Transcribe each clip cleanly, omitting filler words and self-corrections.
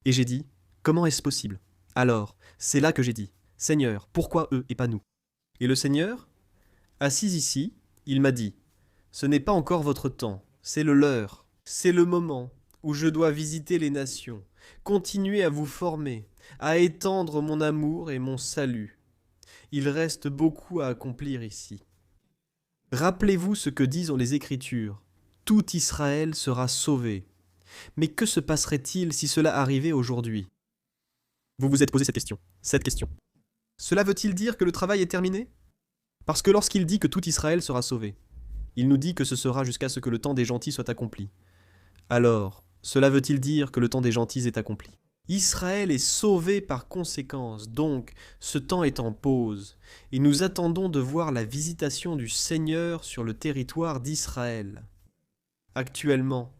Et j'ai dit, comment est-ce possible? Alors, c'est là que j'ai dit, Seigneur, pourquoi eux et pas nous? Et le Seigneur, assis ici, il m'a dit, ce n'est pas encore votre temps, c'est le leur. C'est le moment où je dois visiter les nations, continuer à vous former, à étendre mon amour et mon salut. Il reste beaucoup à accomplir ici. Rappelez-vous ce que disent les Écritures. Tout Israël sera sauvé. Mais que se passerait-il si cela arrivait aujourd'hui? Vous vous êtes posé cette question. Cette question. Cela veut-il dire que le travail est terminé? Parce que lorsqu'il dit que tout Israël sera sauvé, il nous dit que ce sera jusqu'à ce que le temps des gentils soit accompli. Alors, cela veut-il dire que le temps des gentils est accompli? Israël est sauvé par conséquence, donc ce temps est en pause, et nous attendons de voir la visitation du Seigneur sur le territoire d'Israël. Actuellement,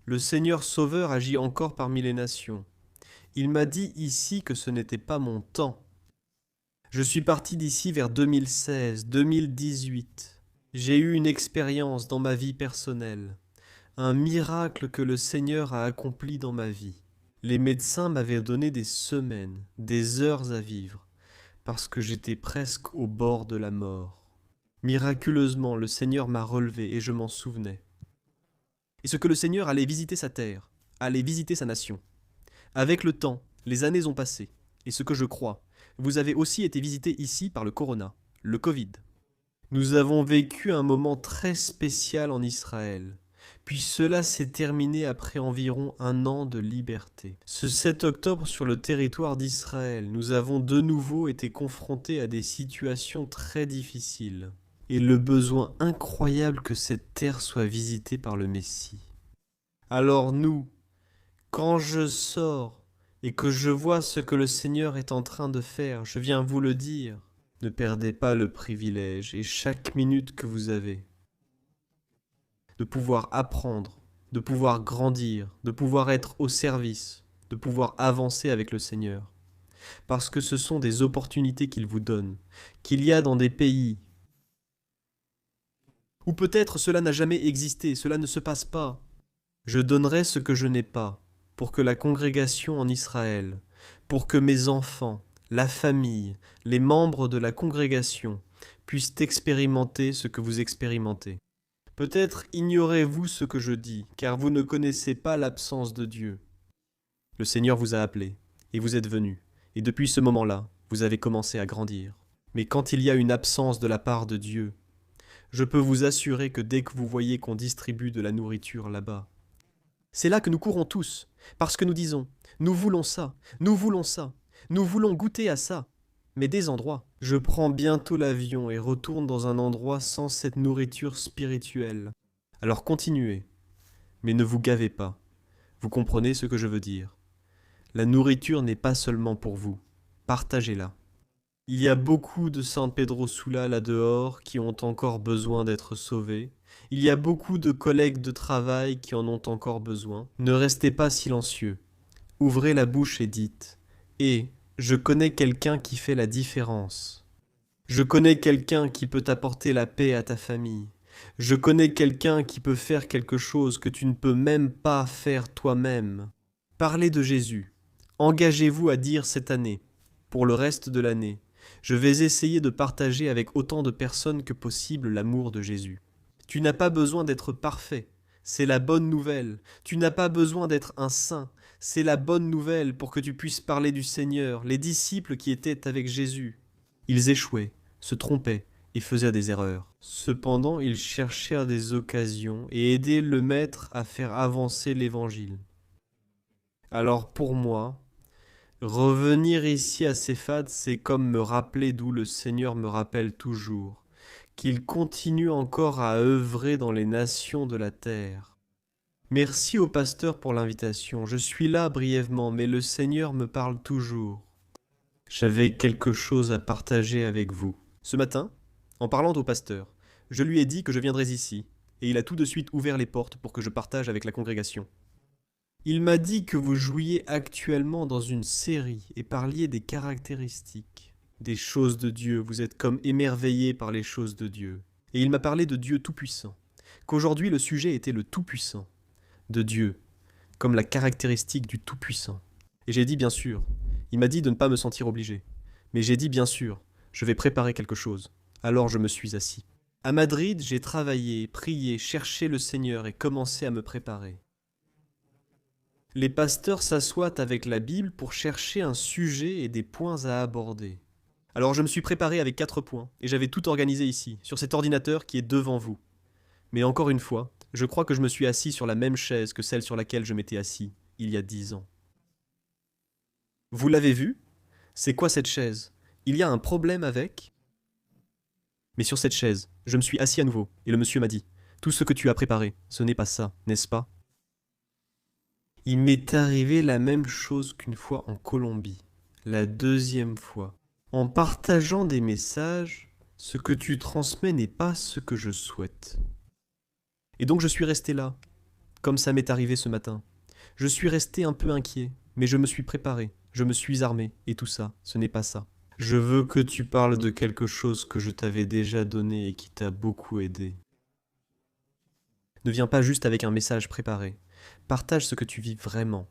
le Seigneur Sauveur agit encore parmi les nations. Il m'a dit ici que ce n'était pas mon temps. Je suis parti d'ici vers 2016, 2018. J'ai eu une expérience dans ma vie personnelle, un miracle que le Seigneur a accompli dans ma vie. Les médecins m'avaient donné des semaines, des heures à vivre, parce que j'étais presque au bord de la mort. Miraculeusement, le Seigneur m'a relevé et je m'en souvenais. Et ce que le Seigneur allait visiter sa terre, allait visiter sa nation. Avec le temps, les années ont passé, et ce que je crois, vous avez aussi été visité ici par le corona, le Covid. Nous avons vécu un moment très spécial en Israël. Puis cela s'est terminé après environ un an de liberté. Ce 7 octobre sur le territoire d'Israël, nous avons de nouveau été confrontés à des situations très difficiles. Et le besoin incroyable que cette terre soit visitée par le Messie. Alors nous, quand je sors et que je vois ce que le Seigneur est en train de faire, je viens vous le dire, ne perdez pas le privilège et chaque minute que vous avez de pouvoir apprendre, de pouvoir grandir, de pouvoir être au service, de pouvoir avancer avec le Seigneur. Parce que ce sont des opportunités qu'il vous donne, qu'il y a dans des pays où peut-être cela n'a jamais existé, cela ne se passe pas. Je donnerai ce que je n'ai pas, pour que la congrégation en Israël, pour que mes enfants, la famille, les membres de la congrégation puissent expérimenter ce que vous expérimentez. Peut-être ignorez-vous ce que je dis, car vous ne connaissez pas l'absence de Dieu. Le Seigneur vous a appelé, et vous êtes venu, et depuis ce moment-là, vous avez commencé à grandir. Mais quand il y a une absence de la part de Dieu, je peux vous assurer que dès que vous voyez qu'on distribue de la nourriture là-bas, c'est là que nous courons tous, parce que nous disons, nous voulons ça, nous voulons ça, nous voulons goûter à ça. Mais des endroits, je prends bientôt l'avion et retourne dans un endroit sans cette nourriture spirituelle. Alors continuez, mais ne vous gavez pas. Vous comprenez ce que je veux dire. La nourriture n'est pas seulement pour vous, partagez-la. Il y a beaucoup de San Pedro Sula là-dehors qui ont encore besoin d'être sauvés. Il y a beaucoup de collègues de travail qui en ont encore besoin. Ne restez pas silencieux. Ouvrez la bouche et dites « Et je connais quelqu'un qui fait la différence. Je connais quelqu'un qui peut apporter la paix à ta famille. Je connais quelqu'un qui peut faire quelque chose que tu ne peux même pas faire toi-même. Parlez de Jésus. Engagez-vous à dire cette année, pour le reste de l'année, je vais essayer de partager avec autant de personnes que possible l'amour de Jésus. Tu n'as pas besoin d'être parfait, c'est la bonne nouvelle. Tu n'as pas besoin d'être un saint, c'est la bonne nouvelle pour que tu puisses parler du Seigneur. Les disciples qui étaient avec Jésus, ils échouaient, se trompaient et faisaient des erreurs. Cependant, ils cherchèrent des occasions et aidaient le Maître à faire avancer l'Évangile. Alors pour moi, revenir ici à Séphad, c'est comme me rappeler d'où le Seigneur me rappelle toujours, qu'il continue encore à œuvrer dans les nations de la terre. Merci au pasteur pour l'invitation. Je suis là brièvement, mais le Seigneur me parle toujours. J'avais quelque chose à partager avec vous. Ce matin, en parlant au pasteur, je lui ai dit que je viendrais ici, et il a tout de suite ouvert les portes pour que je partage avec la congrégation. Il m'a dit que vous jouiez actuellement dans une série et parliez des caractéristiques, des choses de Dieu. Vous êtes comme émerveillé par les choses de Dieu. Et il m'a parlé de Dieu Tout-Puissant, qu'aujourd'hui le sujet était le Tout-Puissant, de Dieu, comme la caractéristique du Tout-Puissant. Et j'ai dit bien sûr. Il m'a dit de ne pas me sentir obligé. Mais j'ai dit bien sûr, je vais préparer quelque chose. Alors je me suis assis. À Madrid, j'ai travaillé, prié, cherché le Seigneur et commencé à me préparer. Les pasteurs s'assoient avec la Bible pour chercher un sujet et des points à aborder. Alors je me suis préparé avec 4 points, et j'avais tout organisé ici, sur cet ordinateur qui est devant vous. Mais encore une fois, je crois que je me suis assis sur la même chaise que celle sur laquelle je m'étais assis il y a 10 ans. Vous l'avez vu? C'est quoi cette chaise? Il y a un problème avec? Mais sur cette chaise, je me suis assis à nouveau, et le monsieur m'a dit, tout ce que tu as préparé, ce n'est pas ça, n'est-ce pas? Il m'est arrivé la même chose qu'une fois en Colombie, la deuxième fois. En partageant des messages, ce que tu transmets n'est pas ce que je souhaite. Et donc je suis resté là, comme ça m'est arrivé ce matin. Je suis resté un peu inquiet, mais je me suis préparé, je me suis armé, et tout ça, ce n'est pas ça. Je veux que tu parles de quelque chose que je t'avais déjà donné et qui t'a beaucoup aidé. Ne viens pas juste avec un message préparé. Partage ce que tu vis vraiment.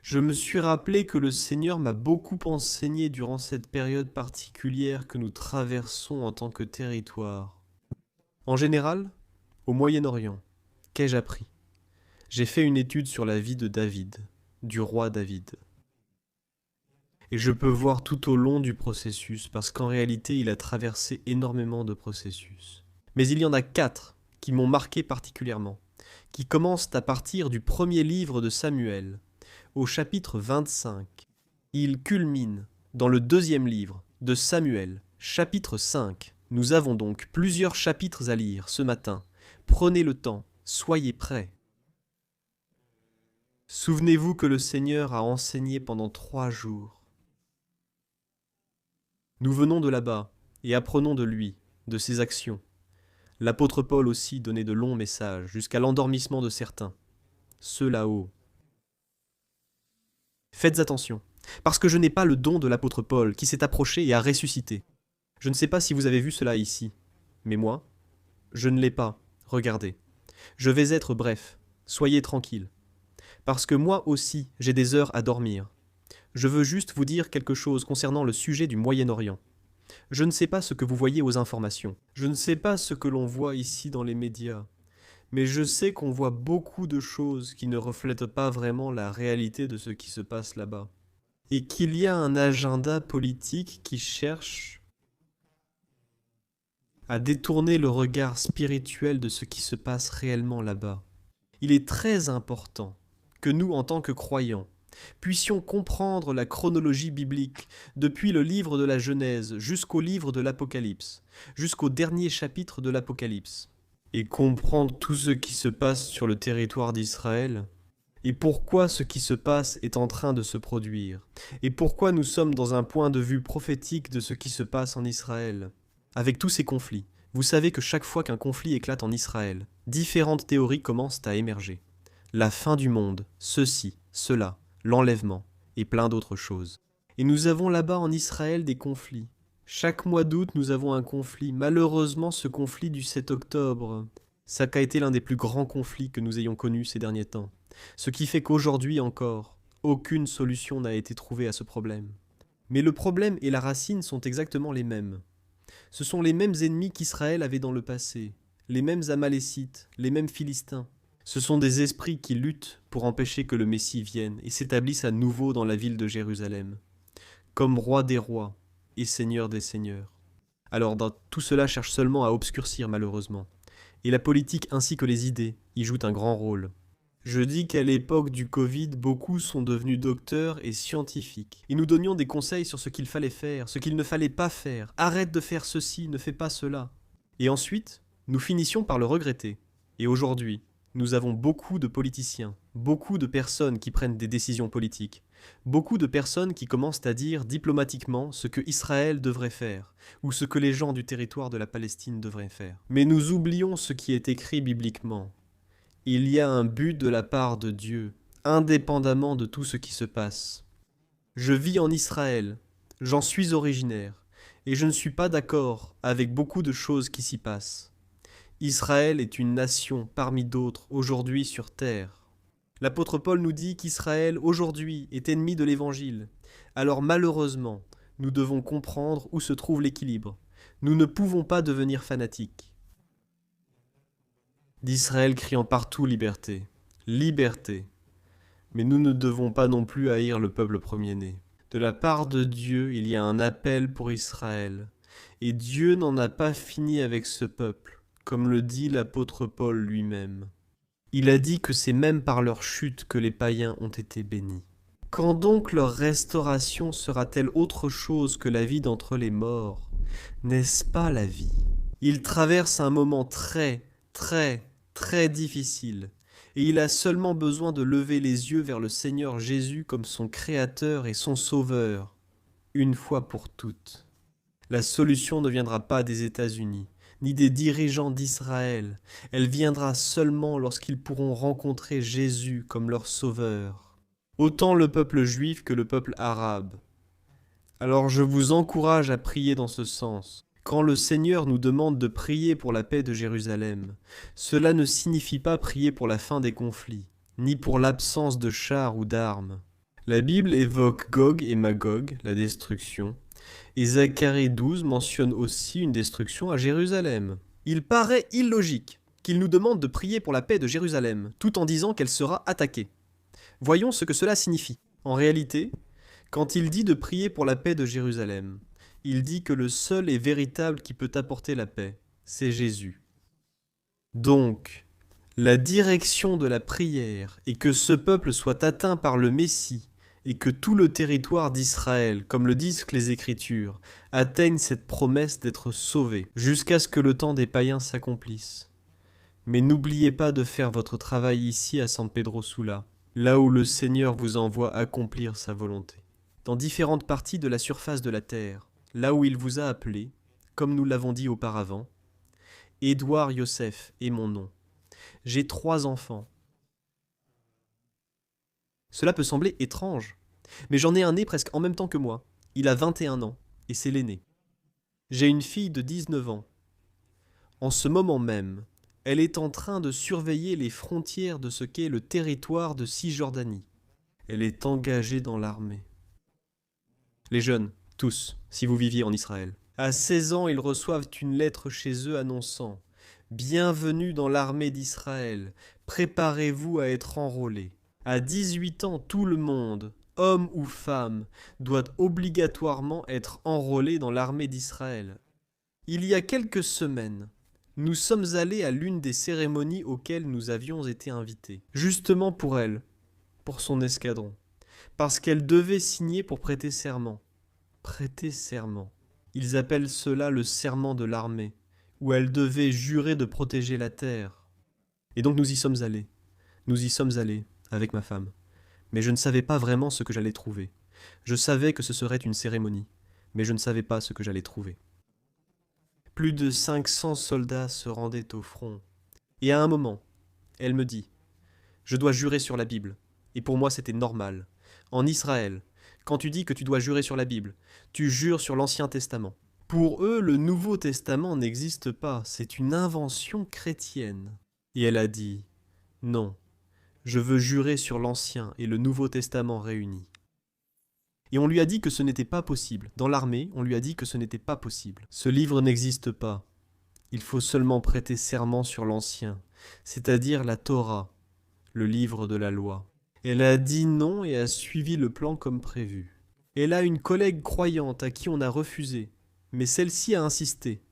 Je me suis rappelé que le Seigneur m'a beaucoup enseigné durant cette période particulière que nous traversons en tant que territoire. En général, au Moyen-Orient, qu'ai-je appris? J'ai fait une étude sur la vie de David, du roi David. Et je peux voir tout au long du processus, parce qu'en réalité, il a traversé énormément de processus. Mais il y en a 4 qui m'ont marqué particulièrement, qui commencent à partir du premier livre de Samuel, au chapitre 25. Il culmine dans le deuxième livre de Samuel, chapitre 5. Nous avons donc plusieurs chapitres à lire ce matin. Prenez le temps, soyez prêts. Souvenez-vous que le Seigneur a enseigné pendant 3 jours. Nous venons de là-bas et apprenons de lui, de ses actions. L'apôtre Paul aussi donnait de longs messages jusqu'à l'endormissement de certains, ceux là-haut. Faites attention, parce que je n'ai pas le don de l'apôtre Paul qui s'est approché et a ressuscité. Je ne sais pas si vous avez vu cela ici, mais moi, je ne l'ai pas. Regardez. Je vais être bref, soyez tranquilles. Parce que moi aussi, j'ai des heures à dormir. Je veux juste vous dire quelque chose concernant le sujet du Moyen-Orient. Je ne sais pas ce que vous voyez aux informations. Je ne sais pas ce que l'on voit ici dans les médias. Mais je sais qu'on voit beaucoup de choses qui ne reflètent pas vraiment la réalité de ce qui se passe là-bas. Et qu'il y a un agenda politique qui cherche à détourner le regard spirituel de ce qui se passe réellement là-bas. Il est très important que nous, en tant que croyants, puissions comprendre la chronologie biblique depuis le livre de la Genèse jusqu'au livre de l'Apocalypse, jusqu'au dernier chapitre de l'Apocalypse, et comprendre tout ce qui se passe sur le territoire d'Israël, et pourquoi ce qui se passe est en train de se produire, et pourquoi nous sommes dans un point de vue prophétique de ce qui se passe en Israël. Avec tous ces conflits, vous savez que chaque fois qu'un conflit éclate en Israël, différentes théories commencent à émerger. La fin du monde, ceci, cela, l'enlèvement, et plein d'autres choses. Et nous avons là-bas en Israël des conflits. Chaque mois d'août, nous avons un conflit. Malheureusement, ce conflit du 7 octobre, ça a été l'un des plus grands conflits que nous ayons connus ces derniers temps. Ce qui fait qu'aujourd'hui encore, aucune solution n'a été trouvée à ce problème. Mais le problème et la racine sont exactement les mêmes. Ce sont les mêmes ennemis qu'Israël avait dans le passé, les mêmes Amalécites, les mêmes Philistins. Ce sont des esprits qui luttent pour empêcher que le Messie vienne et s'établisse à nouveau dans la ville de Jérusalem, comme roi des rois et seigneur des seigneurs. Alors tout cela cherche seulement à obscurcir malheureusement, et la politique ainsi que les idées y jouent un grand rôle. Je dis qu'à l'époque du Covid, beaucoup sont devenus docteurs et scientifiques. Et nous donnions des conseils sur ce qu'il fallait faire, ce qu'il ne fallait pas faire. Arrête de faire ceci, ne fais pas cela. Et ensuite, nous finissions par le regretter. Et aujourd'hui, nous avons beaucoup de politiciens, beaucoup de personnes qui prennent des décisions politiques, beaucoup de personnes qui commencent à dire diplomatiquement ce que Israël devrait faire, ou ce que les gens du territoire de la Palestine devraient faire. Mais nous oublions ce qui est écrit bibliquement. Il y a un but de la part de Dieu, indépendamment de tout ce qui se passe. Je vis en Israël, j'en suis originaire, et je ne suis pas d'accord avec beaucoup de choses qui s'y passent. Israël est une nation parmi d'autres aujourd'hui sur terre. L'apôtre Paul nous dit qu'Israël, aujourd'hui, est ennemi de l'Évangile. Alors malheureusement, nous devons comprendre où se trouve l'équilibre. Nous ne pouvons pas devenir fanatiques. D'Israël criant partout liberté. Liberté. Mais nous ne devons pas non plus haïr le peuple premier-né. De la part de Dieu, il y a un appel pour Israël. Et Dieu n'en a pas fini avec ce peuple, comme le dit l'apôtre Paul lui-même. Il a dit que c'est même par leur chute que les païens ont été bénis. Quand donc leur restauration sera-t-elle autre chose que la vie d'entre les morts? N'est-ce pas la vie? Il traverse un moment très, très, très difficile, et il a seulement besoin de lever les yeux vers le Seigneur Jésus comme son Créateur et son Sauveur, une fois pour toutes. La solution ne viendra pas des États-Unis, ni des dirigeants d'Israël. Elle viendra seulement lorsqu'ils pourront rencontrer Jésus comme leur Sauveur. Autant le peuple juif que le peuple arabe. Alors je vous encourage à prier dans ce sens. Quand le Seigneur nous demande de prier pour la paix de Jérusalem, cela ne signifie pas prier pour la fin des conflits, ni pour l'absence de chars ou d'armes. La Bible évoque Gog et Magog, la destruction, et Zacharie 12 mentionne aussi une destruction à Jérusalem. Il paraît illogique qu'il nous demande de prier pour la paix de Jérusalem, tout en disant qu'elle sera attaquée. Voyons ce que cela signifie. En réalité, quand il dit de prier pour la paix de Jérusalem, il dit que le seul et véritable qui peut apporter la paix, c'est Jésus. Donc, la direction de la prière est que ce peuple soit atteint par le Messie et que tout le territoire d'Israël, comme le disent les Écritures, atteigne cette promesse d'être sauvé, jusqu'à ce que le temps des païens s'accomplisse. Mais n'oubliez pas de faire votre travail ici à San Pedro Sula, là où le Seigneur vous envoie accomplir sa volonté. Dans différentes parties de la surface de la terre, là où il vous a appelé, comme nous l'avons dit auparavant, Édouard Yosef est mon nom. J'ai 3 enfants. Cela peut sembler étrange, mais j'en ai un né presque en même temps que moi. Il a 21 ans, et c'est l'aîné. J'ai une fille de 19 ans. En ce moment même, elle est en train de surveiller les frontières de ce qu'est le territoire de Cisjordanie. Elle est engagée dans l'armée. Les jeunes, tous, si vous viviez en Israël. À 16 ans, ils reçoivent une lettre chez eux annonçant « Bienvenue dans l'armée d'Israël, préparez-vous à être enrôlés ». À 18 ans, tout le monde, homme ou femme, doit obligatoirement être enrôlé dans l'armée d'Israël. Il y a quelques semaines, nous sommes allés à l'une des cérémonies auxquelles nous avions été invités, justement pour elle, pour son escadron, parce qu'elle devait signer pour prêter serment. Prêter serment. Ils appellent cela le serment de l'armée, où elle devait jurer de protéger la terre. Et donc nous y sommes allés. Nous y sommes allés, avec ma femme. Mais je ne savais pas vraiment ce que j'allais trouver. Je savais que ce serait une cérémonie, mais je ne savais pas ce que j'allais trouver. Plus de 500 soldats se rendaient au front. Et à un moment, elle me dit « Je dois jurer sur la Bible. » Et pour moi, c'était normal. En Israël, quand tu dis que tu dois jurer sur la Bible, tu jures sur l'Ancien Testament. Pour eux, le Nouveau Testament n'existe pas, c'est une invention chrétienne. Et elle a dit « Non, je veux jurer sur l'Ancien et le Nouveau Testament réunis. » Et on lui a dit que ce n'était pas possible. Dans l'armée, on lui a dit que ce n'était pas possible. Ce livre n'existe pas. Il faut seulement prêter serment sur l'Ancien, c'est-à-dire la Torah, le livre de la loi. Elle a dit non et a suivi le plan comme prévu. Elle a une collègue croyante à qui on a refusé, mais celle-ci a insisté.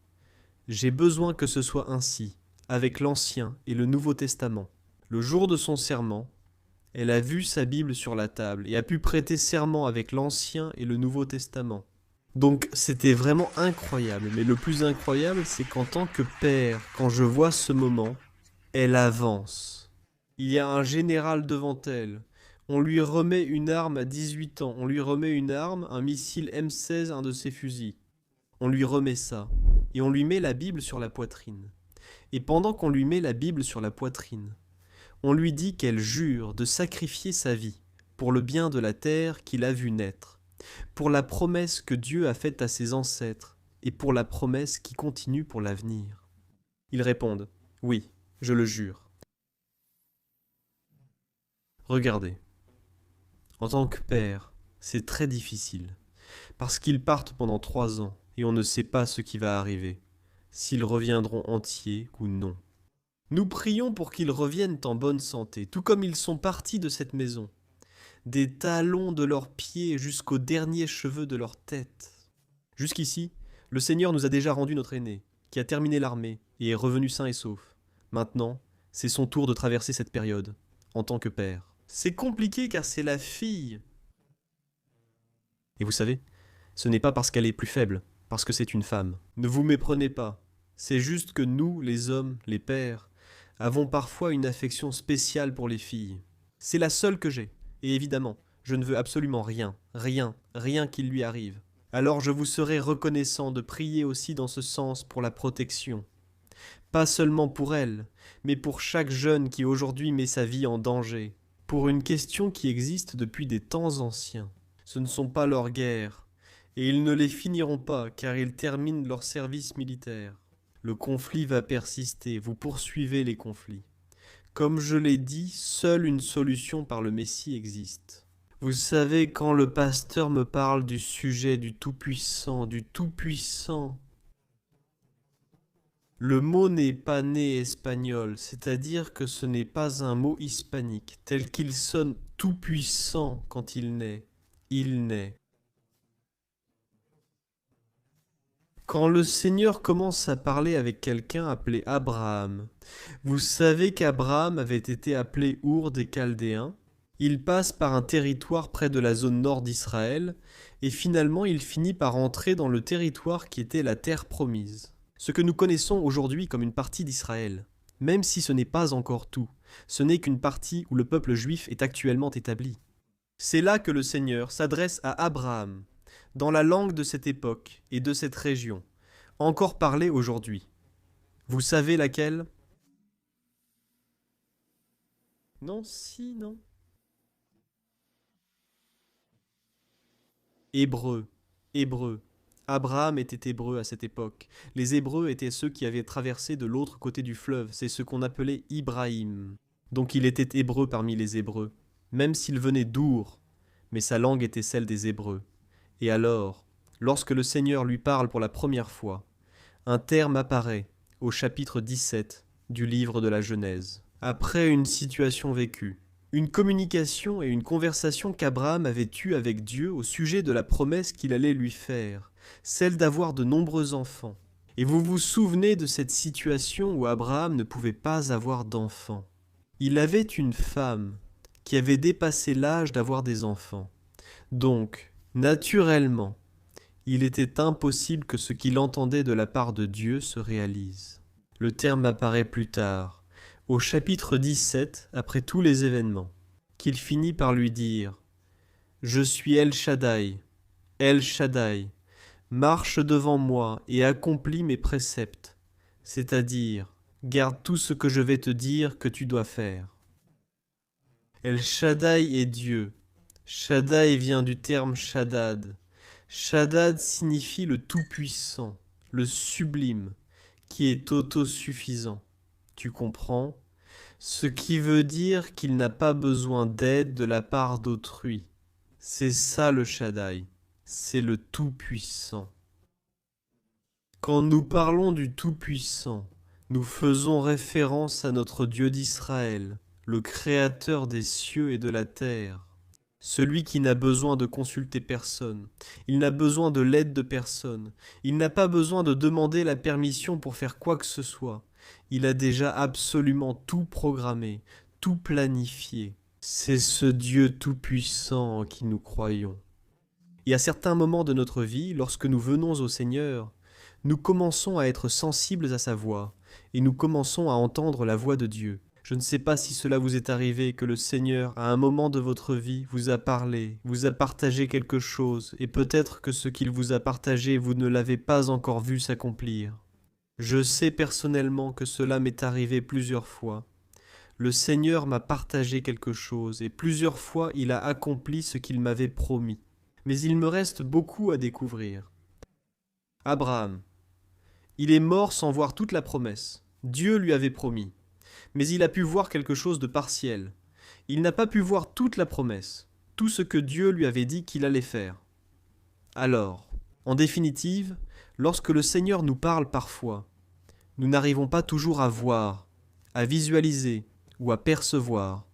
J'ai besoin que ce soit ainsi, avec l'Ancien et le Nouveau Testament. Le jour de son serment, elle a vu sa Bible sur la table et a pu prêter serment avec l'Ancien et le Nouveau Testament. Donc c'était vraiment incroyable, mais le plus incroyable, c'est qu'en tant que père, quand je vois ce moment, elle avance. Il y a un général devant elle. On lui remet une arme à 18 ans. On lui remet une arme, un missile M16, un de ses fusils. On lui remet ça. Et on lui met la Bible sur la poitrine. Et pendant qu'on lui met la Bible sur la poitrine, on lui dit qu'elle jure de sacrifier sa vie pour le bien de la terre qu'il a vu naître, pour la promesse que Dieu a faite à ses ancêtres et pour la promesse qui continue pour l'avenir. Ils répondent « Oui, je le jure ». Regardez, en tant que père, c'est très difficile, parce qu'ils partent pendant 3 ans, et on ne sait pas ce qui va arriver, s'ils reviendront entiers ou non. Nous prions pour qu'ils reviennent en bonne santé, tout comme ils sont partis de cette maison, des talons de leurs pieds jusqu'aux derniers cheveux de leur tête. Jusqu'ici, le Seigneur nous a déjà rendu notre aîné, qui a terminé l'armée et est revenu sain et sauf. Maintenant, c'est son tour de traverser cette période, en tant que père. C'est compliqué car c'est la fille. Et vous savez, ce n'est pas parce qu'elle est plus faible, parce que c'est une femme. Ne vous méprenez pas. C'est juste que nous, les hommes, les pères, avons parfois une affection spéciale pour les filles. C'est la seule que j'ai. Et évidemment, je ne veux absolument rien qui lui arrive. Alors je vous serai reconnaissant de prier aussi dans ce sens pour la protection. Pas seulement pour elle, mais pour chaque jeune qui aujourd'hui met sa vie en danger. Pour une question qui existe depuis des temps anciens. Ce ne sont pas leurs guerres, et ils ne les finiront pas car ils terminent leur service militaire. Le conflit va persister, vous poursuivez les conflits. Comme je l'ai dit, seule une solution par le Messie existe. Vous savez, quand le pasteur me parle du sujet du Tout-Puissant, le mot n'est pas né espagnol, c'est-à-dire que ce n'est pas un mot hispanique, tel qu'il sonne tout-puissant quand il naît. Il naît. Quand le Seigneur commence à parler avec quelqu'un appelé Abraham, vous savez qu'Abraham avait été appelé Our des Chaldéens. Il passe par un territoire près de la zone nord d'Israël, et finalement il finit par entrer dans le territoire qui était la terre promise. Ce que nous connaissons aujourd'hui comme une partie d'Israël, même si ce n'est pas encore tout, ce n'est qu'une partie où le peuple juif est actuellement établi. C'est là que le Seigneur s'adresse à Abraham, dans la langue de cette époque et de cette région, encore parlée aujourd'hui. Vous savez laquelle? Non, si, non. Hébreu, hébreu. Abraham était hébreu à cette époque. Les Hébreux étaient ceux qui avaient traversé de l'autre côté du fleuve, c'est ce qu'on appelait Ibrahim. Donc il était hébreu parmi les Hébreux, même s'il venait d'Our, mais sa langue était celle des Hébreux. Et alors, lorsque le Seigneur lui parle pour la première fois, un terme apparaît au chapitre 17 du livre de la Genèse. Après une situation vécue, une communication et une conversation qu'Abraham avait eue avec Dieu au sujet de la promesse qu'il allait lui faire, celle d'avoir de nombreux enfants. Et vous vous souvenez de cette situation où Abraham ne pouvait pas avoir d'enfants. Il avait une femme qui avait dépassé l'âge d'avoir des enfants. Donc, naturellement, il était impossible que ce qu'il entendait de la part de Dieu se réalise. Le terme apparaît plus tard, au chapitre 17, après tous les événements, qu'il finit par lui dire « Je suis El Shaddai, marche devant moi et accomplis mes préceptes, c'est-à-dire, garde tout ce que je vais te dire que tu dois faire. » El Shaddai est Dieu. Shaddai vient du terme Shaddad. Shaddad signifie le tout-puissant, le sublime, qui est autosuffisant. Tu comprends? Ce qui veut dire qu'il n'a pas besoin d'aide de la part d'autrui. C'est ça le Shaddai, c'est le tout-puissant. Quand nous parlons du tout-puissant, nous faisons référence à notre Dieu d'Israël, le Créateur des cieux et de la terre. Celui qui n'a besoin de consulter personne, il n'a besoin de l'aide de personne, il n'a pas besoin de demander la permission pour faire quoi que ce soit. Il a déjà absolument tout programmé, tout planifié. C'est ce Dieu tout-puissant en qui nous croyons. Et à certains moments de notre vie, lorsque nous venons au Seigneur, nous commençons à être sensibles à sa voix, et nous commençons à entendre la voix de Dieu. Je ne sais pas si cela vous est arrivé, que le Seigneur, à un moment de votre vie, vous a parlé, vous a partagé quelque chose, et peut-être que ce qu'il vous a partagé, vous ne l'avez pas encore vu s'accomplir. Je sais personnellement que cela m'est arrivé plusieurs fois. Le Seigneur m'a partagé quelque chose, et plusieurs fois il a accompli ce qu'il m'avait promis. Mais il me reste beaucoup à découvrir. Abraham. Il est mort sans voir toute la promesse. Dieu lui avait promis. Mais il a pu voir quelque chose de partiel. Il n'a pas pu voir toute la promesse, tout ce que Dieu lui avait dit qu'il allait faire. Alors, en définitive, lorsque le Seigneur nous parle parfois, nous n'arrivons pas toujours à voir, à visualiser ou à percevoir,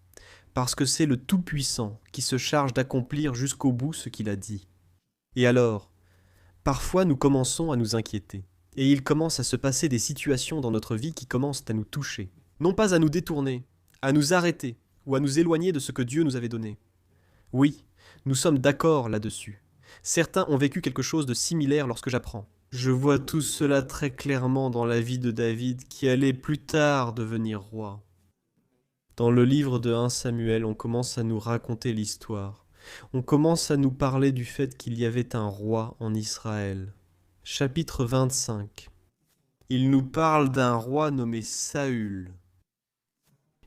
parce que c'est le Tout-Puissant qui se charge d'accomplir jusqu'au bout ce qu'il a dit. Et alors, parfois nous commençons à nous inquiéter, et il commence à se passer des situations dans notre vie qui commencent à nous toucher, non pas à nous détourner, à nous arrêter ou à nous éloigner de ce que Dieu nous avait donné. Oui, nous sommes d'accord là-dessus. Certains ont vécu quelque chose de similaire lorsque j'apprends. Je vois tout cela très clairement dans la vie de David qui allait plus tard devenir roi. Dans le livre de 1 Samuel, on commence à nous raconter l'histoire. On commence à nous parler du fait qu'il y avait un roi en Israël. Chapitre 25. Il nous parle d'un roi nommé Saül.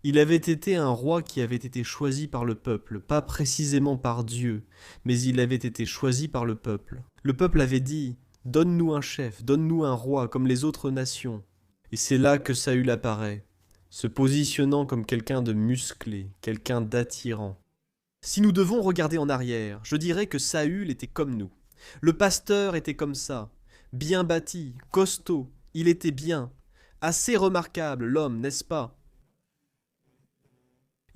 Il avait été un roi qui avait été choisi par le peuple, pas précisément par Dieu, mais il avait été choisi par le peuple. Le peuple avait dit « Donne-nous un chef, donne-nous un roi comme les autres nations ». Et c'est là que Saül apparaît, se positionnant comme quelqu'un de musclé, quelqu'un d'attirant. Si nous devons regarder en arrière, je dirais que Saül était comme nous. Le pasteur était comme ça, bien bâti, costaud, il était bien, assez remarquable l'homme, n'est-ce pas ?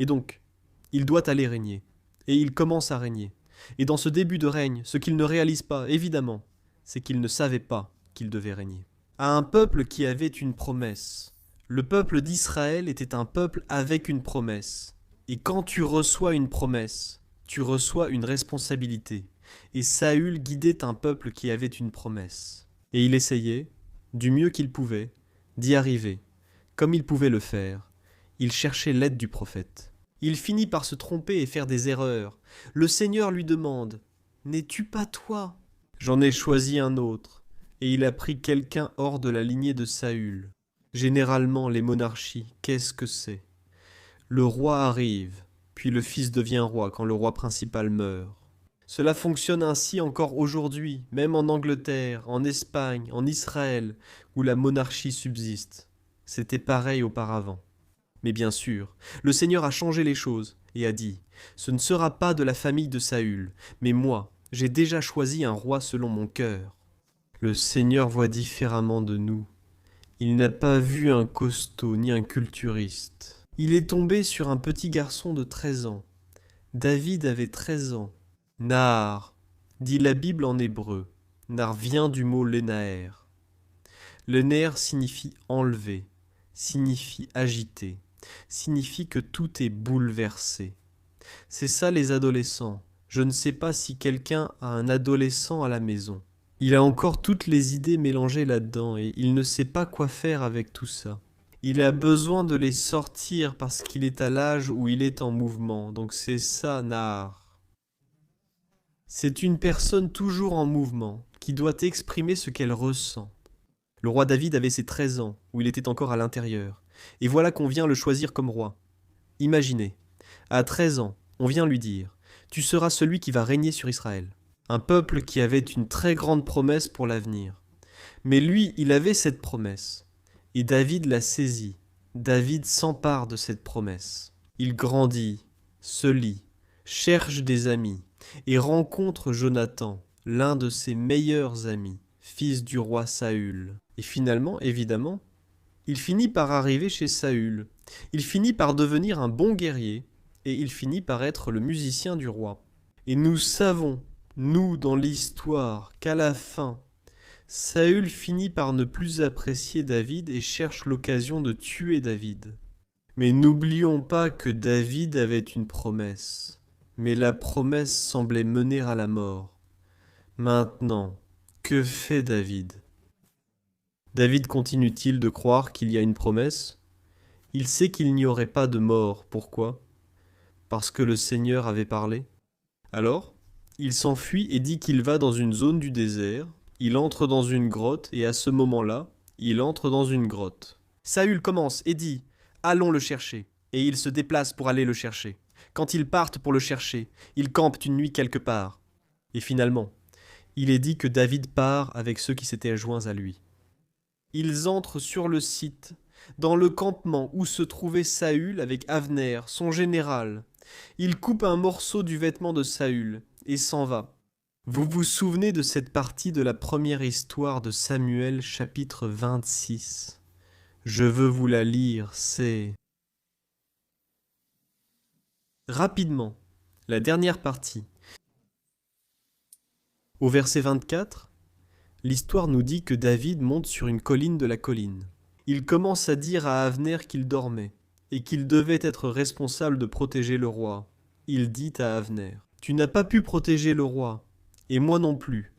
Et donc, il doit aller régner. Et il commence à régner. Et dans ce début de règne, ce qu'il ne réalise pas, évidemment, c'est qu'il ne savait pas qu'il devait régner. À un peuple qui avait une promesse. Le peuple d'Israël était un peuple avec une promesse. Et quand tu reçois une promesse, tu reçois une responsabilité. Et Saül guidait un peuple qui avait une promesse. Et il essayait, du mieux qu'il pouvait, d'y arriver, comme il pouvait le faire. Il cherchait l'aide du prophète. Il finit par se tromper et faire des erreurs. Le Seigneur lui demande « N'es-tu pas toi ?» J'en ai choisi un autre, et il a pris quelqu'un hors de la lignée de Saül. Généralement, les monarchies, qu'est-ce que c'est ? Le roi arrive, puis le fils devient roi quand le roi principal meurt. Cela fonctionne ainsi encore aujourd'hui, même en Angleterre, en Espagne, en Israël, où la monarchie subsiste. C'était pareil auparavant. Mais bien sûr, le Seigneur a changé les choses et a dit « Ce ne sera pas de la famille de Saül, mais moi, j'ai déjà choisi un roi selon mon cœur. » Le Seigneur voit différemment de nous. Il n'a pas vu un costaud ni un culturiste. Il est tombé sur un petit garçon de 13 ans. David avait 13 ans. Nar, dit la Bible en hébreu. Nar vient du mot lénaer. Le ner signifie enlever, signifie agiter, signifie que tout est bouleversé. C'est ça les adolescents. Je ne sais pas si quelqu'un a un adolescent à la maison. Il a encore toutes les idées mélangées là-dedans et il ne sait pas quoi faire avec tout ça. Il a besoin de les sortir parce qu'il est à l'âge où il est en mouvement. Donc c'est ça, Nar. C'est une personne toujours en mouvement qui doit exprimer ce qu'elle ressent. Le roi David avait ses 13 ans, où il était encore à l'intérieur. Et voilà qu'on vient le choisir comme roi. Imaginez, à 13 ans, on vient lui dire « Tu seras celui qui va régner sur Israël ». Un peuple qui avait une très grande promesse pour l'avenir. Mais lui, il avait cette promesse. Et David l'a saisie. David s'empare de cette promesse. Il grandit, se lie, cherche des amis et rencontre Jonathan, l'un de ses meilleurs amis, fils du roi Saül. Et finalement, évidemment, il finit par arriver chez Saül. Il finit par devenir un bon guerrier et il finit par être le musicien du roi. Et nous savons, nous dans l'histoire, qu'à la fin, Saül finit par ne plus apprécier David et cherche l'occasion de tuer David. Mais n'oublions pas que David avait une promesse. Mais la promesse semblait mener à la mort. Maintenant, que fait David ? David continue-t-il de croire qu'il y a une promesse ? Il sait qu'il n'y aurait pas de mort. Pourquoi ? Parce que le Seigneur avait parlé. Alors, il s'enfuit et dit qu'il va dans une zone du désert. Il entre dans une grotte et à ce moment-là, il entre dans une grotte. Saül commence et dit « Allons le chercher ». Et il se déplace pour aller le chercher. Quand ils partent pour le chercher, ils campent une nuit quelque part. Et finalement, il est dit que David part avec ceux qui s'étaient joints à lui. Ils entrent sur le site, dans le campement où se trouvait Saül avec Avner, son général, Il coupe un morceau du vêtement de Saül et s'en va. Vous vous souvenez de cette partie de la première histoire de Samuel, chapitre 26. Je veux vous la lire, c'est... Rapidement, la dernière partie. Au verset 24, l'histoire nous dit que David monte sur une colline de la colline. Il commence à dire à Avner qu'il dormait et qu'il devait être responsable de protéger le roi. Il dit à Avner, « Tu n'as pas pu protéger le roi, et moi non plus.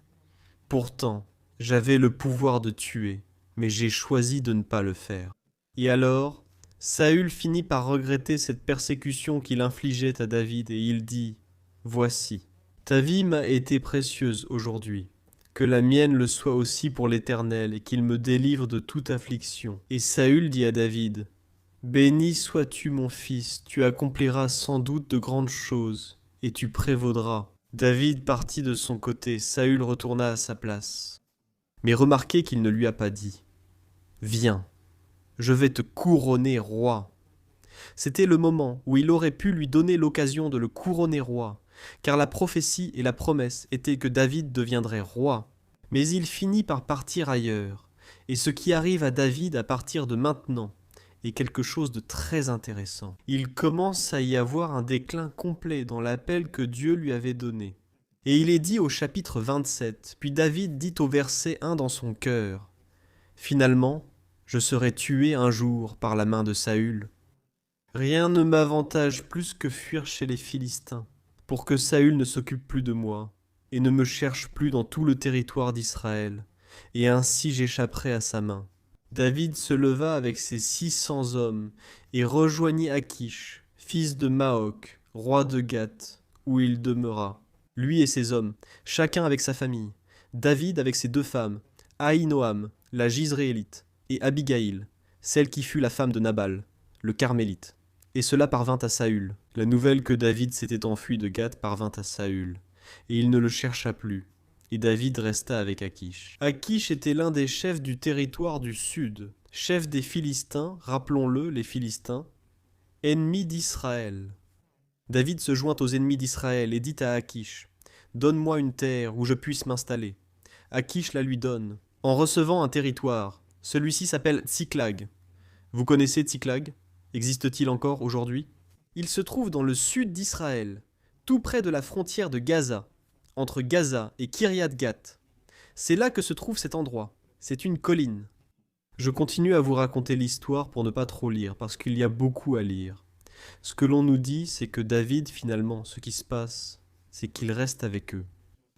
Pourtant, j'avais le pouvoir de tuer, mais j'ai choisi de ne pas le faire. » Et alors, Saül finit par regretter cette persécution qu'il infligeait à David et il dit, « Voici, ta vie m'a été précieuse aujourd'hui. Que la mienne le soit aussi pour l'Éternel et qu'il me délivre de toute affliction. » Et Saül dit à David, « Béni sois-tu mon fils, tu accompliras sans doute de grandes choses et tu prévaudras. » David partit de son côté, Saül retourna à sa place. Mais remarquez qu'il ne lui a pas dit, « Viens, je vais te couronner roi. » C'était le moment où il aurait pu lui donner l'occasion de le couronner roi, car la prophétie et la promesse étaient que David deviendrait roi. Mais il finit par partir ailleurs, et ce qui arrive à David à partir de maintenant est quelque chose de très intéressant. Il commence à y avoir un déclin complet dans l'appel que Dieu lui avait donné. Et il est dit au chapitre 27, puis David dit au verset 1 dans son cœur, « Finalement, je serai tué un jour par la main de Saül. Rien ne m'avantage plus que fuir chez les Philistins, pour que Saül ne s'occupe plus de moi, et ne me cherche plus dans tout le territoire d'Israël, et ainsi j'échapperai à sa main. » David se leva avec ses 600 hommes, et rejoignit Akish, fils de Maoc, roi de Gath, où il demeura. Lui et ses hommes, chacun avec sa famille, David avec ses 2 femmes, Ahinoam, la Jizréélite, et Abigaïl, celle qui fut la femme de Nabal, le Carmélite. Et cela parvint à Saül. La nouvelle que David s'était enfui de Gath parvint à Saül, et il ne le chercha plus. Et David resta avec Akish. Akish était l'un des chefs du territoire du sud, chef des Philistins, rappelons-le, les Philistins, ennemis d'Israël. David se joint aux ennemis d'Israël et dit à Akish, « Donne-moi une terre où je puisse m'installer. » Akish la lui donne, en recevant un territoire. Celui-ci s'appelle Tsiklag. Vous connaissez Tsiklag? Existe-t-il encore aujourd'hui? Il se trouve dans le sud d'Israël, tout près de la frontière de Gaza, entre Gaza et Kiryat Gat. C'est là que se trouve cet endroit. C'est une colline. Je continue à vous raconter l'histoire pour ne pas trop lire, parce qu'il y a beaucoup à lire. Ce que l'on nous dit, c'est que David, finalement, ce qui se passe, c'est qu'il reste avec eux.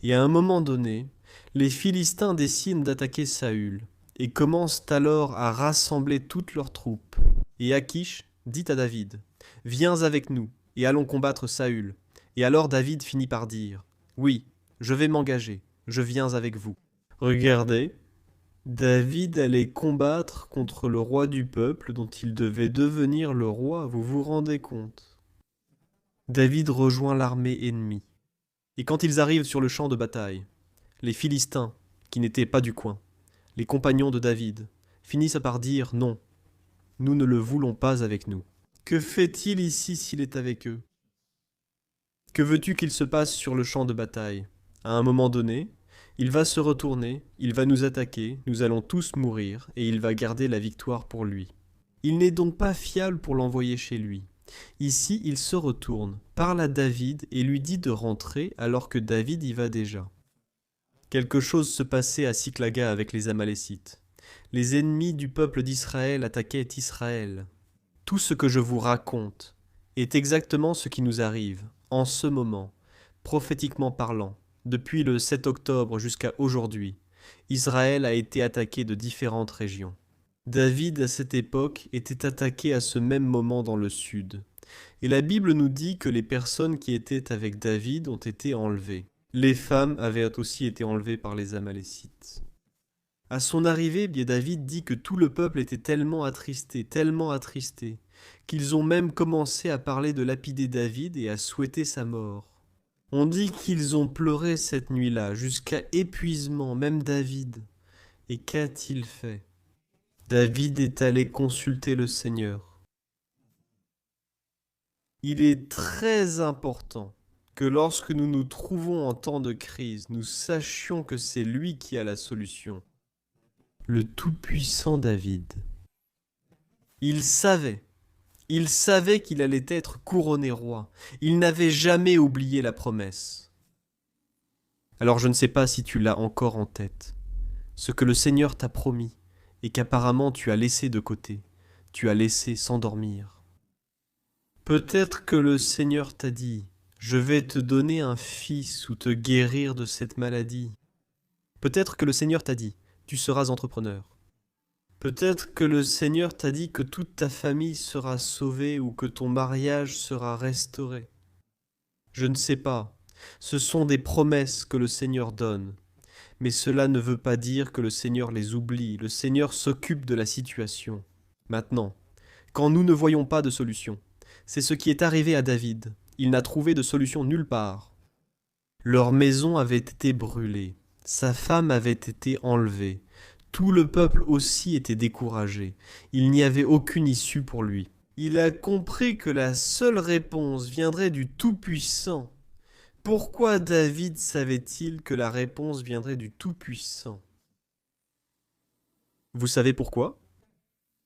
Et à un moment donné, les Philistins décident d'attaquer Saül, et commencent alors à rassembler toutes leurs troupes. Et Akish dit à David, « Viens avec nous, et allons combattre Saül. » Et alors David finit par dire, « Oui, je vais m'engager, je viens avec vous. » Regardez, David allait combattre contre le roi du peuple dont il devait devenir le roi, vous vous rendez compte? David rejoint l'armée ennemie. Et quand ils arrivent sur le champ de bataille, les Philistins, qui n'étaient pas du coin, les compagnons de David, finissent par dire « Non, nous ne le voulons pas avec nous. » Que fait-il ici s'il est avec eux? Que veux-tu qu'il se passe sur le champ de bataille? À un moment donné, il va se retourner, il va nous attaquer, nous allons tous mourir, et il va garder la victoire pour lui. Il n'est donc pas fiable pour l'envoyer chez lui. Ici, il se retourne, parle à David et lui dit de rentrer alors que David y va déjà. Quelque chose se passait à Tsiklag avec les Amalécites. Les ennemis du peuple d'Israël attaquaient Israël. Tout ce que je vous raconte est exactement ce qui nous arrive, en ce moment, prophétiquement parlant, depuis le 7 octobre jusqu'à aujourd'hui. Israël a été attaqué de différentes régions. David, à cette époque, était attaqué à ce même moment dans le sud. Et la Bible nous dit que les personnes qui étaient avec David ont été enlevées. Les femmes avaient aussi été enlevées par les Amalécites. À son arrivée, David dit que tout le peuple était tellement attristé, qu'ils ont même commencé à parler de lapider David et à souhaiter sa mort. On dit qu'ils ont pleuré cette nuit-là, jusqu'à épuisement, même David. Et qu'a-t-il fait? David est allé consulter le Seigneur. Il est très important que lorsque nous nous trouvons en temps de crise, nous sachions que c'est lui qui a la solution. Le tout-puissant David. Il savait qu'il allait être couronné roi. Il n'avait jamais oublié la promesse. Alors je ne sais pas si tu l'as encore en tête, ce que le Seigneur t'a promis et qu'apparemment tu as laissé de côté, tu as laissé s'endormir. Peut-être que le Seigneur t'a dit, je vais te donner un fils ou te guérir de cette maladie. Peut-être que le Seigneur t'a dit, tu seras entrepreneur. Peut-être que le Seigneur t'a dit que toute ta famille sera sauvée ou que ton mariage sera restauré. Je ne sais pas, ce sont des promesses que le Seigneur donne, mais cela ne veut pas dire que le Seigneur les oublie, le Seigneur s'occupe de la situation. Maintenant, quand nous ne voyons pas de solution, c'est ce qui est arrivé à David, il n'a trouvé de solution nulle part. Leur maison avait été brûlée, sa femme avait été enlevée, tout le peuple aussi était découragé. Il n'y avait aucune issue pour lui. Il a compris que la seule réponse viendrait du Tout-Puissant. Pourquoi David savait-il que la réponse viendrait du Tout-Puissant? Vous savez pourquoi?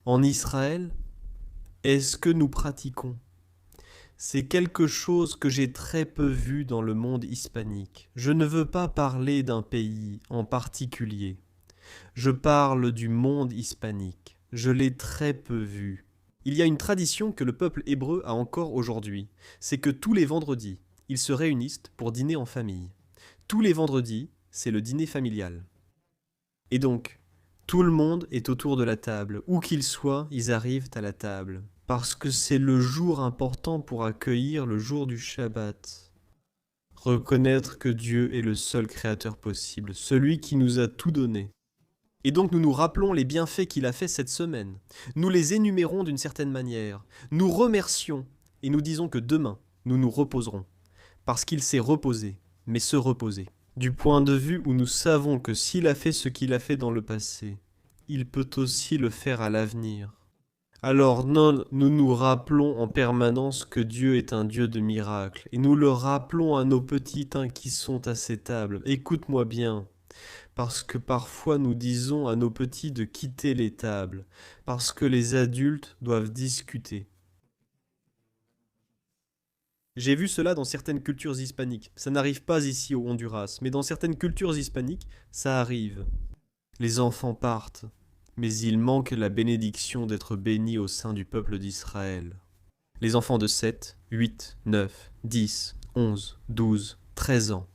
En Israël, est-ce que nous pratiquons? C'est quelque chose que j'ai très peu vu dans le monde hispanique. Je ne veux pas parler d'un pays en particulier. Je parle du monde hispanique. Je l'ai très peu vu. Il y a une tradition que le peuple hébreu a encore aujourd'hui. C'est que tous les vendredis, ils se réunissent pour dîner en famille. Tous les vendredis, c'est le dîner familial. Et donc, tout le monde est autour de la table. Où qu'ils soient, ils arrivent à la table. Parce que c'est le jour important pour accueillir le jour du Shabbat. Reconnaître que Dieu est le seul créateur possible, celui qui nous a tout donné. Et donc nous nous rappelons les bienfaits qu'il a fait cette semaine. Nous les énumérons d'une certaine manière. Nous remercions et nous disons que demain, nous nous reposerons. Parce qu'il s'est reposé, mais se reposer. Du point de vue où nous savons que s'il a fait ce qu'il a fait dans le passé, il peut aussi le faire à l'avenir. Alors non, nous nous rappelons en permanence que Dieu est un Dieu de miracles. Et nous le rappelons à nos petits qui sont à ces tables. Écoute-moi bien. Parce que parfois nous disons à nos petits de quitter les tables, parce que les adultes doivent discuter. J'ai vu cela dans certaines cultures hispaniques. Ça n'arrive pas ici au Honduras, mais dans certaines cultures hispaniques, ça arrive. Les enfants partent, mais il manque la bénédiction d'être bénis au sein du peuple d'Israël. Les enfants de 7, 8, 9, 10, 11, 12, 13 ans.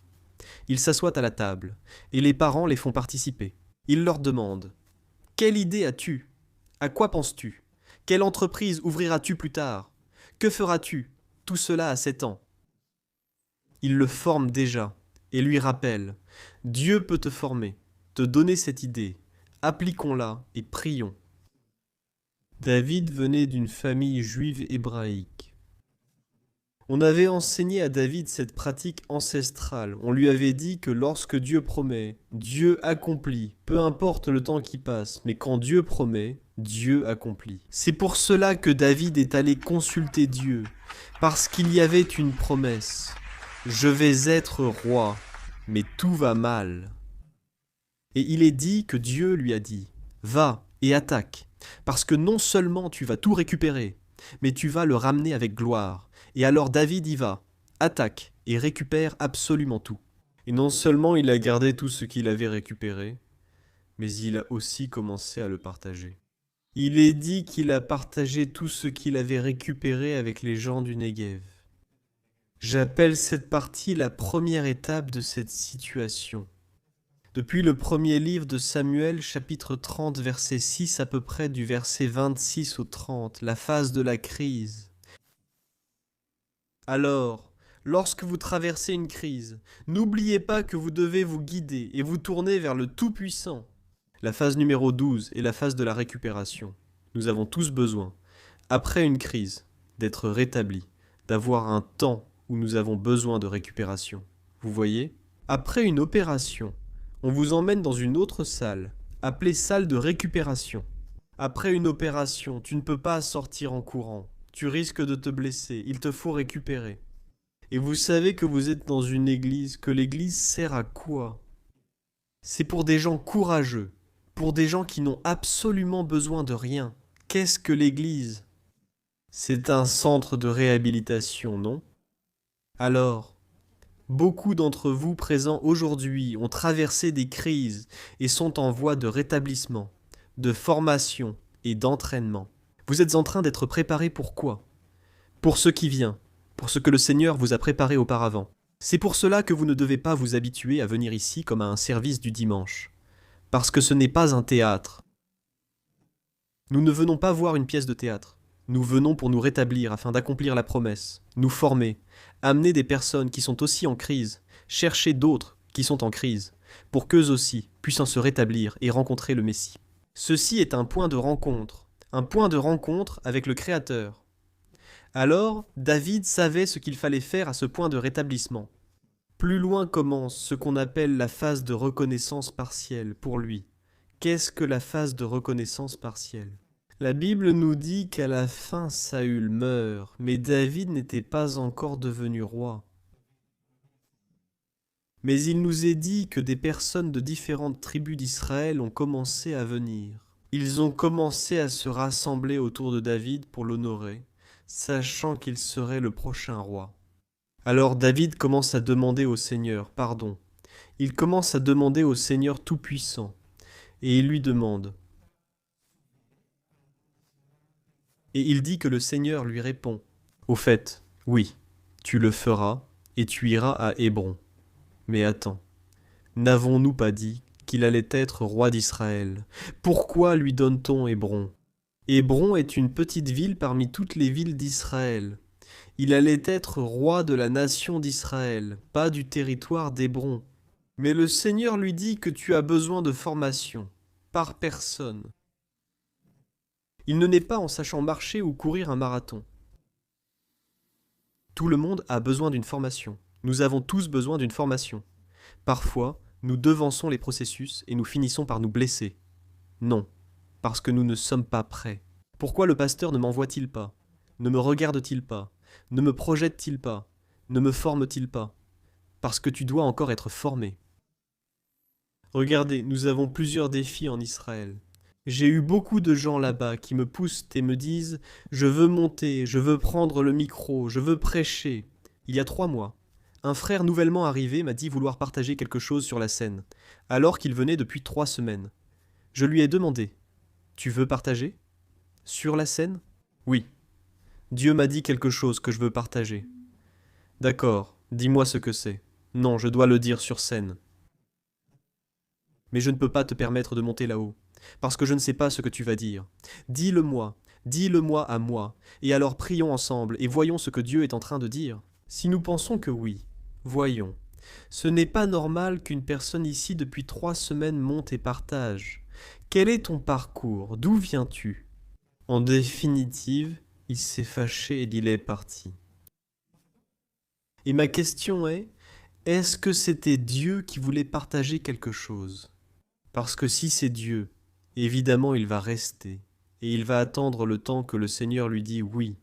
Ils s'assoient à la table, et les parents les font participer. Ils leur demandent « Quelle idée as-tu? À quoi penses-tu? Quelle entreprise ouvriras-tu plus tard? Que feras-tu? Tout cela à 7 ans. » Ils le forment déjà, et lui rappellent « Dieu peut te former, te donner cette idée. Appliquons-la et prions. » David venait d'une famille juive hébraïque. On avait enseigné à David cette pratique ancestrale. On lui avait dit que lorsque Dieu promet, Dieu accomplit. Peu importe le temps qui passe, mais quand Dieu promet, Dieu accomplit. C'est pour cela que David est allé consulter Dieu, parce qu'il y avait une promesse. Je vais être roi, mais tout va mal. Et il est dit que Dieu lui a dit, va et attaque, parce que non seulement tu vas tout récupérer, mais tu vas le ramener avec gloire. Et alors David y va, attaque et récupère absolument tout. Et non seulement il a gardé tout ce qu'il avait récupéré, mais il a aussi commencé à le partager. Il est dit qu'il a partagé tout ce qu'il avait récupéré avec les gens du Negev. J'appelle cette partie la première étape de cette situation. Depuis le premier livre de Samuel, chapitre 30, verset 6 à peu près, du verset 26 au 30, la phase de la crise. Alors, lorsque vous traversez une crise, n'oubliez pas que vous devez vous guider et vous tourner vers le Tout-Puissant. La phase numéro 12 est la phase de la récupération. Nous avons tous besoin, après une crise, d'être rétablis, d'avoir un temps où nous avons besoin de récupération. Vous voyez? Après une opération, on vous emmène dans une autre salle, appelée salle de récupération. Après une opération, tu ne peux pas sortir en courant. tu risques de te blesser, il te faut récupérer. Et vous savez que vous êtes dans une église, que l'église sert à quoi? C'est pour des gens courageux, pour des gens qui n'ont absolument besoin de rien. Qu'est-ce que l'église? C'est un centre de réhabilitation, non? Alors, beaucoup d'entre vous présents aujourd'hui ont traversé des crises et sont en voie de rétablissement, de formation et d'entraînement. Vous êtes en train d'être préparés pour quoi? Pour ce qui vient, pour ce que le Seigneur vous a préparé auparavant. C'est pour cela que vous ne devez pas vous habituer à venir ici comme à un service du dimanche, parce que ce n'est pas un théâtre. Nous ne venons pas voir une pièce de théâtre. Nous venons pour nous rétablir afin d'accomplir la promesse, nous former, amener des personnes qui sont aussi en crise, chercher d'autres qui sont en crise, pour qu'eux aussi puissent se rétablir et rencontrer le Messie. Ceci est un point de rencontre avec le Créateur. Alors, David savait ce qu'il fallait faire à ce point de rétablissement. Plus loin commence ce qu'on appelle la phase de reconnaissance partielle pour lui. Qu'est-ce que la phase de reconnaissance partielle? La Bible nous dit qu'à la fin Saül meurt, mais David n'était pas encore devenu roi. Mais il nous est dit que des personnes de différentes tribus d'Israël ont commencé à venir. Ils ont commencé à se rassembler autour de David pour l'honorer, sachant qu'il serait le prochain roi. Alors David commence à demander au Seigneur pardon. Il commence à demander au Seigneur Tout-Puissant, et il lui demande. Et il dit que le Seigneur lui répond. Au fait, oui, tu le feras, et tu iras à Hébron. Mais attends, n'avons-nous pas dit qu'il allait être roi d'Israël? Pourquoi lui donne-t-on Hébron? Hébron est une petite ville parmi toutes les villes d'Israël. Il allait être roi de la nation d'Israël, pas du territoire d'Hébron. Mais le Seigneur lui dit que tu as besoin de formation, par personne. Il ne naît pas en sachant marcher ou courir un marathon. Tout le monde a besoin d'une formation. Nous avons tous besoin d'une formation. Parfois, nous devançons les processus et nous finissons par nous blesser. Non, parce que nous ne sommes pas prêts. Pourquoi le pasteur ne m'envoie-t-il pas? Ne me regarde-t-il pas? Ne me projette-t-il pas? Ne me forme-t-il pas? Parce que tu dois encore être formé. Regardez, nous avons plusieurs défis en Israël. J'ai eu beaucoup de gens là-bas qui me poussent et me disent « Je veux monter, je veux prendre le micro, je veux prêcher ». Il y a 3 mois, un frère nouvellement arrivé m'a dit vouloir partager quelque chose sur la scène, alors qu'il venait depuis 3 semaines. Je lui ai demandé « Tu veux partager? Sur la scène? » Oui. Dieu m'a dit quelque chose que je veux partager. D'accord, dis-moi ce que c'est. Non, je dois le dire sur scène. Mais je ne peux pas te permettre de monter là-haut, parce que je ne sais pas ce que tu vas dire. Dis-le-moi à moi, et alors prions ensemble et voyons ce que Dieu est en train de dire. Si nous pensons que oui, voyons. Ce n'est pas normal qu'une personne ici depuis 3 semaines monte et partage. Quel est ton parcours? D'où viens-tu? En définitive, il s'est fâché et il est parti. Et ma question est-ce que c'était Dieu qui voulait partager quelque chose? Parce que si c'est Dieu, évidemment il va rester, et il va attendre le temps que le Seigneur lui dit oui.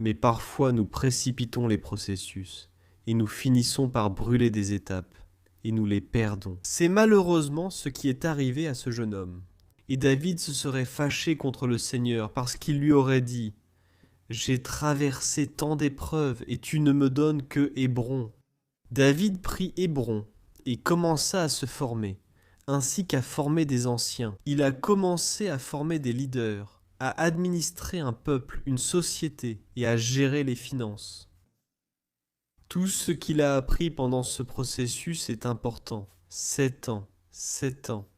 Mais parfois nous précipitons les processus, et nous finissons par brûler des étapes, et nous les perdons. C'est malheureusement ce qui est arrivé à ce jeune homme. Et David se serait fâché contre le Seigneur parce qu'il lui aurait dit « J'ai traversé tant d'épreuves, et tu ne me donnes que Hébron. » David prit Hébron, et commença à se former, ainsi qu'à former des anciens. Il a commencé à former des leaders, à administrer un peuple, une société et à gérer les finances. Tout ce qu'il a appris pendant ce processus est important. 7 ans, 7 ans.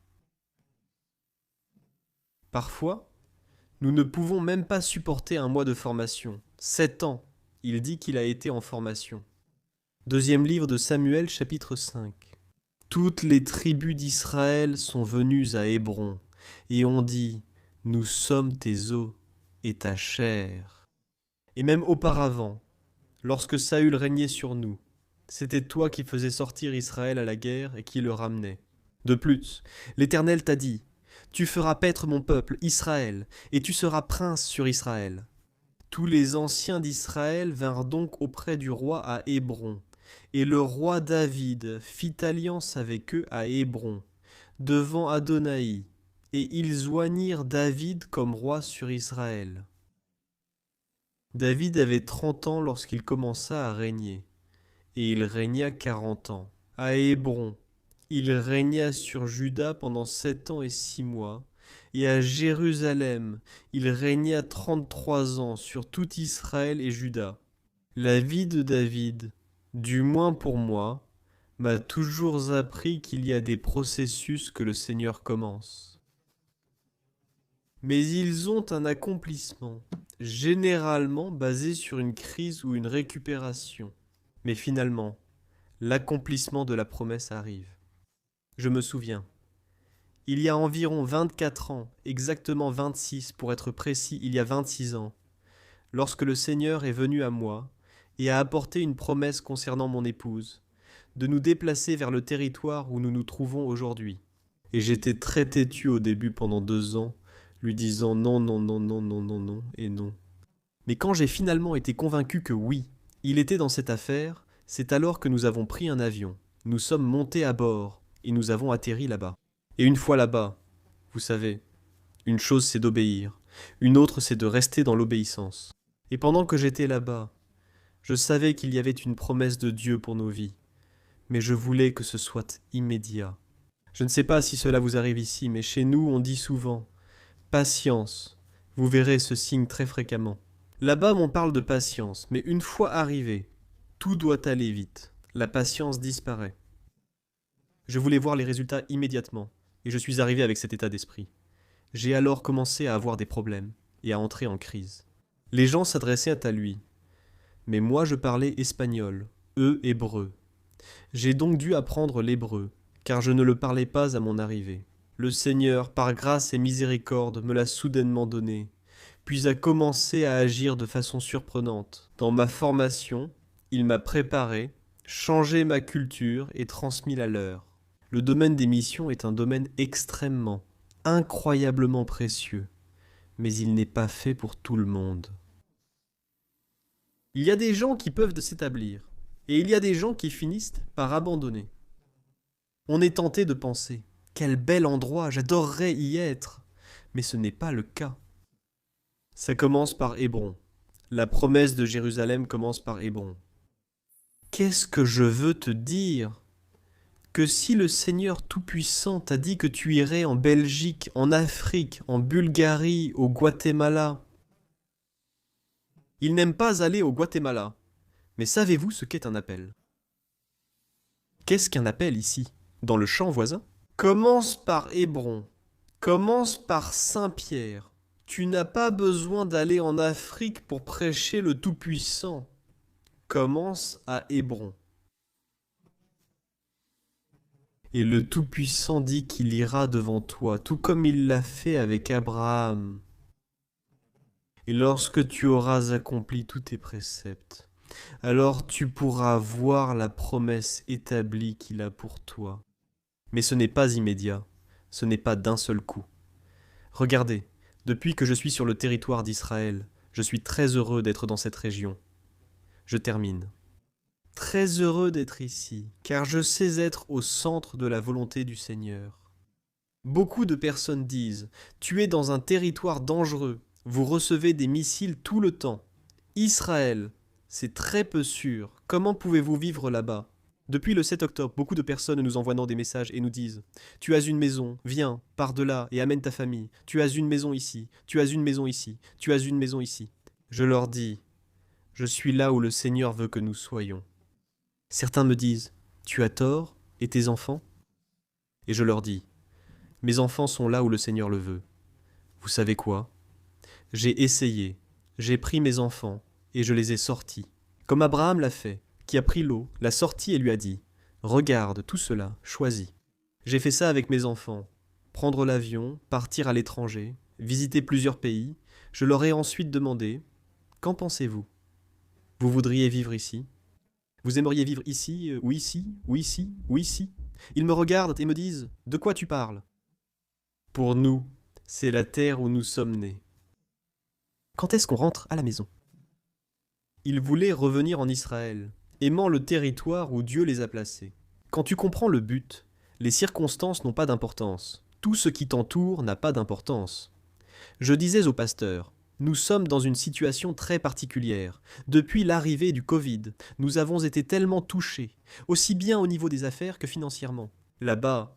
Parfois, nous ne pouvons même pas supporter un mois de formation. 7 ans, il dit qu'il a été en formation. Deuxième livre de Samuel, chapitre 5. Toutes les tribus d'Israël sont venues à Hébron et ont dit « Nous sommes tes os et ta chair. » Et même auparavant, lorsque Saül régnait sur nous, c'était toi qui faisais sortir Israël à la guerre et qui le ramenais. De plus, l'Éternel t'a dit « Tu feras paître mon peuple, Israël, et tu seras prince sur Israël. » Tous les anciens d'Israël vinrent donc auprès du roi à Hébron, et le roi David fit alliance avec eux à Hébron, devant Adonai, et ils oignirent David comme roi sur Israël. David avait 30 ans lorsqu'il commença à régner, et il régna 40 ans. À Hébron, il régna sur Juda pendant 7 ans et 6 mois, et à Jérusalem, il régna 33 ans sur tout Israël et Juda. La vie de David, du moins pour moi, m'a toujours appris qu'il y a des processus que le Seigneur commence. Mais ils ont un accomplissement, généralement basé sur une crise ou une récupération. Mais finalement, l'accomplissement de la promesse arrive. Je me souviens, il y a environ 24 ans, exactement 26 pour être précis, il y a 26 ans, lorsque le Seigneur est venu à moi et a apporté une promesse concernant mon épouse, de nous déplacer vers le territoire où nous nous trouvons aujourd'hui. Et j'étais très têtu au début pendant 2 ans, lui disant non, non, non, non, non, non, non et non. Mais quand j'ai finalement été convaincu que oui, il était dans cette affaire, c'est alors que nous avons pris un avion. Nous sommes montés à bord et nous avons atterri là-bas. Et une fois là-bas, vous savez, une chose c'est d'obéir, une autre c'est de rester dans l'obéissance. Et pendant que j'étais là-bas, je savais qu'il y avait une promesse de Dieu pour nos vies, mais je voulais que ce soit immédiat. Je ne sais pas si cela vous arrive ici, mais chez nous on dit souvent « patience ». Vous verrez ce signe très fréquemment. Là-bas on parle de patience, mais une fois arrivé, tout doit aller vite. La patience disparaît. Je voulais voir les résultats immédiatement, et je suis arrivé avec cet état d'esprit. J'ai alors commencé à avoir des problèmes, et à entrer en crise. Les gens s'adressaient à lui, mais moi je parlais espagnol, eux hébreu. J'ai donc dû apprendre l'hébreu, car je ne le parlais pas à mon arrivée. Le Seigneur, par grâce et miséricorde, me l'a soudainement donné, puis a commencé à agir de façon surprenante. Dans ma formation, il m'a préparé, changé ma culture et transmis la leur. Le domaine des missions est un domaine extrêmement, incroyablement précieux, mais il n'est pas fait pour tout le monde. Il y a des gens qui peuvent s'établir, et il y a des gens qui finissent par abandonner. On est tenté de penser « Quel bel endroit, j'adorerais y être !» Mais ce n'est pas le cas. Ça commence par Hébron. La promesse de Jérusalem commence par Hébron. Qu'est-ce que je veux te dire ? Que si le Seigneur Tout-Puissant t'a dit que tu irais en Belgique, en Afrique, en Bulgarie, au Guatemala, il n'aime pas aller au Guatemala. Mais savez-vous ce qu'est un appel ? Qu'est-ce qu'un appel ici, dans le champ voisin ? Commence par Hébron, commence par Saint-Pierre. Tu n'as pas besoin d'aller en Afrique pour prêcher le Tout-Puissant. Commence à Hébron. Et le Tout-Puissant dit qu'il ira devant toi, tout comme il l'a fait avec Abraham. Et lorsque tu auras accompli tous tes préceptes, alors tu pourras voir la promesse établie qu'il a pour toi. Mais ce n'est pas immédiat, ce n'est pas d'un seul coup. Regardez, depuis que je suis sur le territoire d'Israël, je suis très heureux d'être dans cette région. Je termine. Très heureux d'être ici, car je sais être au centre de la volonté du Seigneur. Beaucoup de personnes disent « Tu es dans un territoire dangereux, vous recevez des missiles tout le temps. Israël, c'est très peu sûr, comment pouvez-vous vivre là-bas ?» Depuis le 7 octobre, beaucoup de personnes nous envoient des messages et nous disent « Tu as une maison, viens, pars de là et amène ta famille. Tu as une maison ici, tu as une maison ici, tu as une maison ici. » Je leur dis « Je suis là où le Seigneur veut que nous soyons. » Certains me disent « Tu as tort, et tes enfants ?» Et je leur dis « Mes enfants sont là où le Seigneur le veut. » Vous savez quoi ? J'ai essayé, j'ai pris mes enfants, et je les ai sortis. Comme Abraham l'a fait, qui a pris l'eau, l'a sorti et lui a dit « Regarde, tout cela, choisis. » J'ai fait ça avec mes enfants. Prendre l'avion, partir à l'étranger, visiter plusieurs pays. Je leur ai ensuite demandé « Qu'en pensez-vous ? Vous voudriez vivre ici ? Vous aimeriez vivre ici, ou ici, ou ici, ou ici ?» Ils me regardent et me disent « De quoi tu parles ?» Pour nous, c'est la terre où nous sommes nés. Quand est-ce qu'on rentre à la maison ? Ils voulaient revenir en Israël, aimant le territoire où Dieu les a placés. Quand tu comprends le but, les circonstances n'ont pas d'importance. Tout ce qui t'entoure n'a pas d'importance. Je disais au pasteur, nous sommes dans une situation très particulière. Depuis l'arrivée du Covid, nous avons été tellement touchés, aussi bien au niveau des affaires que financièrement. Là-bas,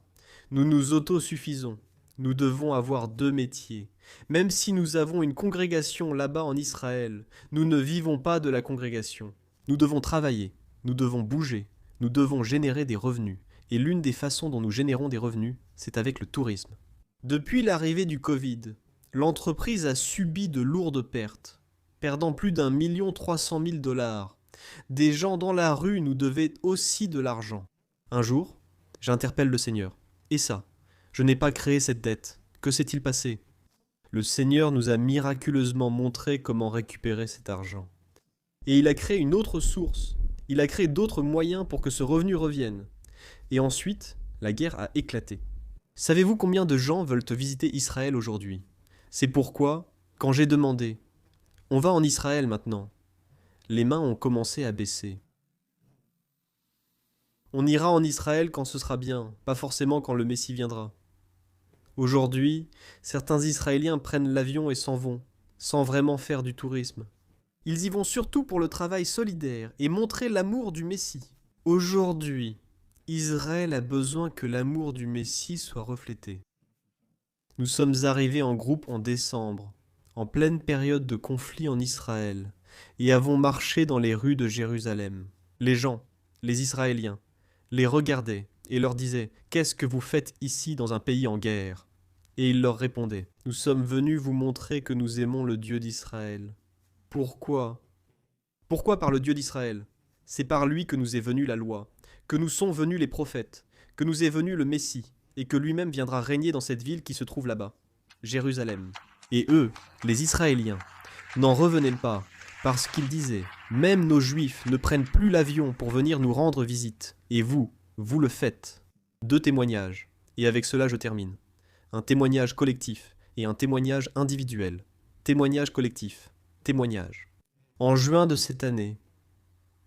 nous nous autosuffisons. Nous devons avoir 2 métiers. Même si nous avons une congrégation là-bas en Israël, nous ne vivons pas de la congrégation. Nous devons travailler, nous devons bouger, nous devons générer des revenus. Et l'une des façons dont nous générons des revenus, c'est avec le tourisme. Depuis l'arrivée du Covid, l'entreprise a subi de lourdes pertes, perdant plus d'1 300 000 $. Des gens dans la rue nous devaient aussi de l'argent. Un jour, j'interpelle le Seigneur. Et ça, je n'ai pas créé cette dette. Que s'est-il passé ? Le Seigneur nous a miraculeusement montré comment récupérer cet argent. Et il a créé une autre source. Il a créé d'autres moyens pour que ce revenu revienne. Et ensuite, la guerre a éclaté. Savez-vous combien de gens veulent visiter Israël aujourd'hui ? C'est pourquoi, quand j'ai demandé « On va en Israël maintenant », les mains ont commencé à baisser. On ira en Israël quand ce sera bien, pas forcément quand le Messie viendra. Aujourd'hui, certains Israéliens prennent l'avion et s'en vont, sans vraiment faire du tourisme. Ils y vont surtout pour le travail solidaire et montrer l'amour du Messie. Aujourd'hui, Israël a besoin que l'amour du Messie soit reflété. Nous sommes arrivés en groupe en décembre, en pleine période de conflit en Israël, et avons marché dans les rues de Jérusalem. Les gens, les Israéliens, les regardaient et leur disaient « Qu'est-ce que vous faites ici dans un pays en guerre ?» Et ils leur répondaient « Nous sommes venus vous montrer que nous aimons le Dieu d'Israël. » Pourquoi ? Pourquoi par le Dieu d'Israël ? C'est par lui que nous est venue la loi, que nous sont venus les prophètes, que nous est venu le Messie, et que lui-même viendra régner dans cette ville qui se trouve là-bas, Jérusalem. Et eux, les Israéliens, n'en revenaient pas, parce qu'ils disaient « Même nos Juifs ne prennent plus l'avion pour venir nous rendre visite, et vous, vous le faites. » 2 témoignages, et avec cela je termine. Un témoignage collectif et un témoignage individuel. Témoignage collectif, témoignage. En juin de cette année,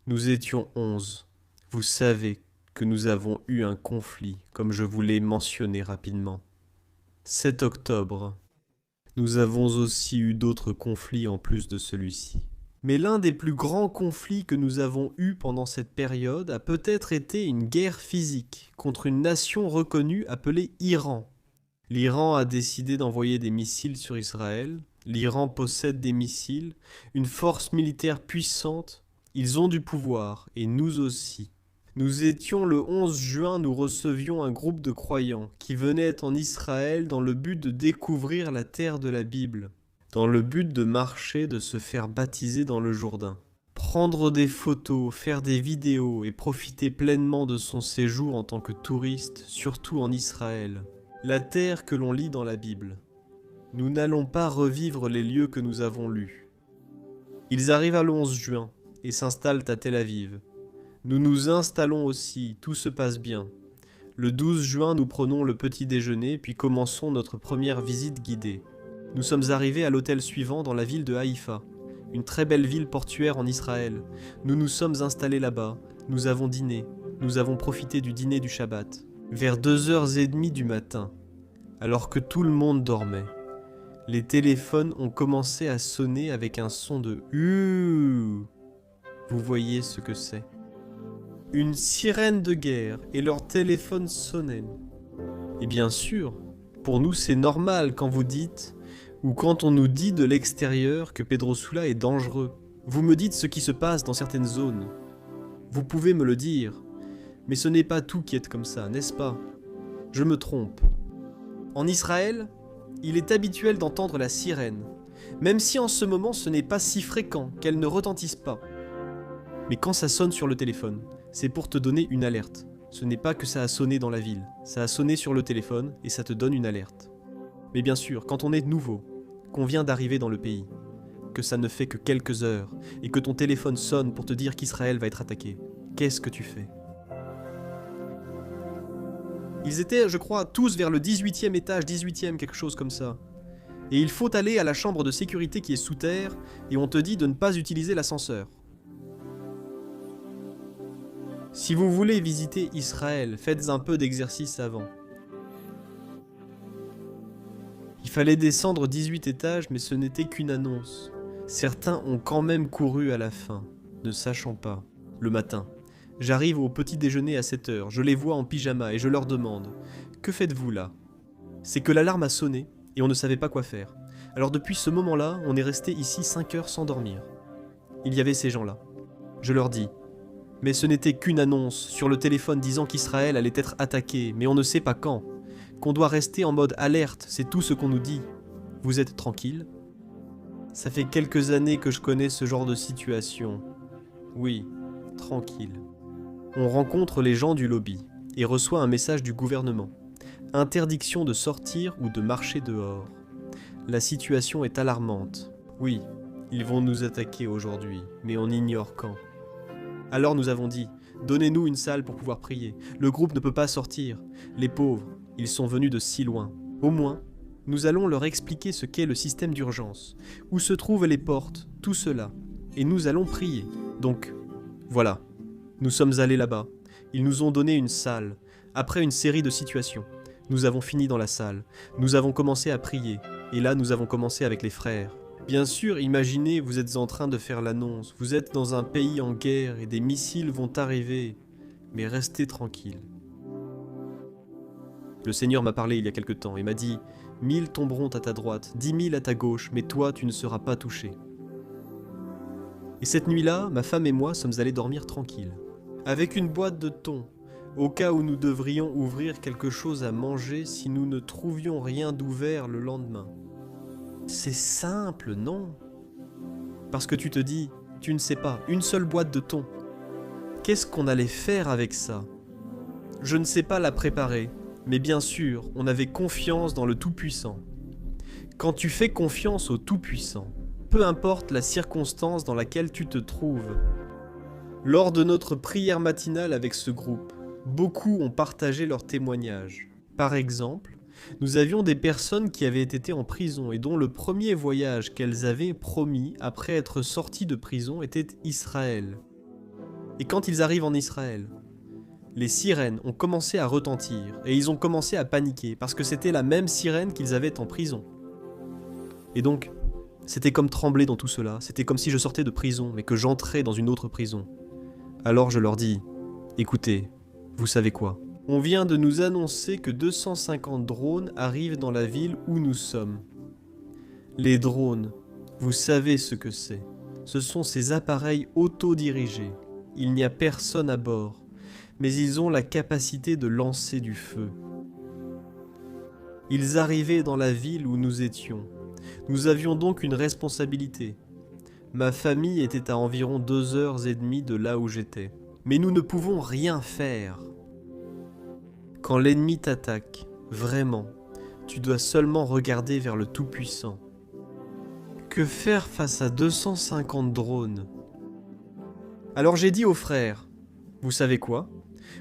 nous étions 11. Vous savez que nous avons eu un conflit, comme je vous l'ai mentionné rapidement. 7 octobre, nous avons aussi eu d'autres conflits en plus de celui-ci. Mais l'un des plus grands conflits que nous avons eus pendant cette période a peut-être été une guerre physique contre une nation reconnue appelée Iran. L'Iran a décidé d'envoyer des missiles sur Israël. L'Iran possède des missiles, une force militaire puissante. Ils ont du pouvoir, et nous aussi. Nous étions le 11 juin, nous recevions un groupe de croyants qui venaient en Israël dans le but de découvrir la terre de la Bible, dans le but de marcher, de se faire baptiser dans le Jourdain, prendre des photos, faire des vidéos et profiter pleinement de son séjour en tant que touriste, surtout en Israël, la terre que l'on lit dans la Bible. Nous n'allons pas revivre les lieux que nous avons lus. Ils arrivent à le 11 juin et s'installent à Tel Aviv. Nous nous installons aussi, tout se passe bien. Le 12 juin, nous prenons le petit déjeuner, puis commençons notre première visite guidée. Nous sommes arrivés à l'hôtel suivant dans la ville de Haïfa, une très belle ville portuaire en Israël. Nous nous sommes installés là-bas, nous avons dîné, nous avons profité du dîner du Shabbat. Vers 2h30 du matin, alors que tout le monde dormait, les téléphones ont commencé à sonner avec un son de « Uuuh ». Vous voyez ce que c'est. Une sirène de guerre et leur téléphone sonnait. Et bien sûr, pour nous c'est normal quand vous dites, ou quand on nous dit de l'extérieur que Pedro Soula est dangereux. Vous me dites ce qui se passe dans certaines zones. Vous pouvez me le dire, mais ce n'est pas tout qui est comme ça, n'est-ce pas ? Je me trompe. En Israël, il est habituel d'entendre la sirène, même si en ce moment ce n'est pas si fréquent qu'elle ne retentisse pas. Mais quand ça sonne sur le téléphone, c'est pour te donner une alerte. Ce n'est pas que ça a sonné dans la ville, ça a sonné sur le téléphone et ça te donne une alerte. Mais bien sûr, quand on est nouveau, qu'on vient d'arriver dans le pays, que ça ne fait que quelques heures et que ton téléphone sonne pour te dire qu'Israël va être attaqué, qu'est-ce que tu fais ? Ils étaient, je crois, tous vers le 18e étage, 18e, quelque chose comme ça. Et il faut aller à la chambre de sécurité qui est sous terre et on te dit de ne pas utiliser l'ascenseur. Si vous voulez visiter Israël, faites un peu d'exercice avant. Il fallait descendre 18 étages, mais ce n'était qu'une annonce. Certains ont quand même couru à la fin, ne sachant pas. Le matin, j'arrive au petit déjeuner à 7 heures, je les vois en pyjama et je leur demande « Que faites-vous là ?» C'est que l'alarme a sonné et on ne savait pas quoi faire. Alors depuis ce moment-là, on est resté ici 5 heures sans dormir. Il y avait ces gens-là. Je leur dis « Mais ce n'était qu'une annonce sur le téléphone disant qu'Israël allait être attaqué, mais on ne sait pas quand. Qu'on doit rester en mode alerte, c'est tout ce qu'on nous dit. Vous êtes tranquille ?» Ça fait quelques années que je connais ce genre de situation. Oui, tranquille. On rencontre les gens du lobby et reçoit un message du gouvernement. Interdiction de sortir ou de marcher dehors. La situation est alarmante. Oui, ils vont nous attaquer aujourd'hui, mais on ignore quand. Alors nous avons dit, donnez-nous une salle pour pouvoir prier. Le groupe ne peut pas sortir. Les pauvres, ils sont venus de si loin. Au moins, nous allons leur expliquer ce qu'est le système d'urgence, où se trouvent les portes, tout cela, et nous allons prier. Donc, voilà, nous sommes allés là-bas, ils nous ont donné une salle, après une série de situations. Nous avons fini dans la salle, nous avons commencé à prier, et là nous avons commencé avec les frères. Bien sûr, imaginez, vous êtes en train de faire l'annonce, vous êtes dans un pays en guerre et des missiles vont arriver, mais restez tranquille. Le Seigneur m'a parlé il y a quelque temps et m'a dit « 1000 tomberont à ta droite, 10 000 à ta gauche, mais toi tu ne seras pas touché. » Et cette nuit-là, ma femme et moi sommes allés dormir tranquilles, avec une boîte de thon, au cas où nous devrions ouvrir quelque chose à manger si nous ne trouvions rien d'ouvert le lendemain. C'est simple, non? Parce que tu te dis, tu ne sais pas, une seule boîte de thon. Qu'est-ce qu'on allait faire avec ça? Je ne sais pas la préparer, mais bien sûr, on avait confiance dans le Tout-Puissant. Quand tu fais confiance au Tout-Puissant, peu importe la circonstance dans laquelle tu te trouves. Lors de notre prière matinale avec ce groupe, beaucoup ont partagé leurs témoignages. Par exemple, nous avions des personnes qui avaient été en prison et dont le premier voyage qu'elles avaient promis après être sorties de prison était Israël. Et quand ils arrivent en Israël, les sirènes ont commencé à retentir et ils ont commencé à paniquer parce que c'était la même sirène qu'ils avaient en prison. Et donc, c'était comme trembler dans tout cela, c'était comme si je sortais de prison mais que j'entrais dans une autre prison. Alors je leur dis, écoutez, vous savez quoi? On vient de nous annoncer que 250 drones arrivent dans la ville où nous sommes. Les drones, vous savez ce que c'est. Ce sont ces appareils autodirigés. Il n'y a personne à bord, mais ils ont la capacité de lancer du feu. Ils arrivaient dans la ville où nous étions. Nous avions donc une responsabilité. Ma famille était à environ 2h30 de là où j'étais. Mais nous ne pouvons rien faire. Quand l'ennemi t'attaque, vraiment, tu dois seulement regarder vers le Tout-Puissant. Que faire face à 250 drones? Alors j'ai dit aux frères, vous savez quoi?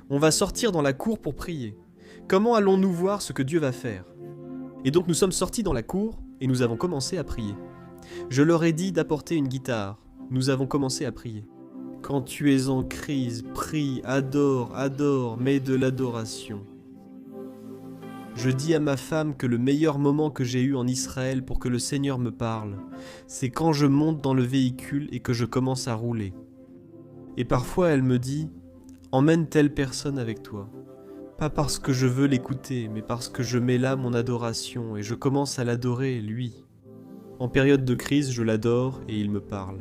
On va sortir dans la cour pour prier. Comment allons-nous voir ce que Dieu va faire? Et donc nous sommes sortis dans la cour et nous avons commencé à prier. Je leur ai dit d'apporter une guitare. Nous avons commencé à prier. Quand tu es en crise, prie, adore, adore, mets de l'adoration. Je dis à ma femme que le meilleur moment que j'ai eu en Israël pour que le Seigneur me parle, c'est quand je monte dans le véhicule et que je commence à rouler. Et parfois elle me dit, emmène telle personne avec toi. Pas parce que je veux l'écouter, mais parce que je mets là mon adoration et je commence à l'adorer, lui. En période de crise, je l'adore et il me parle.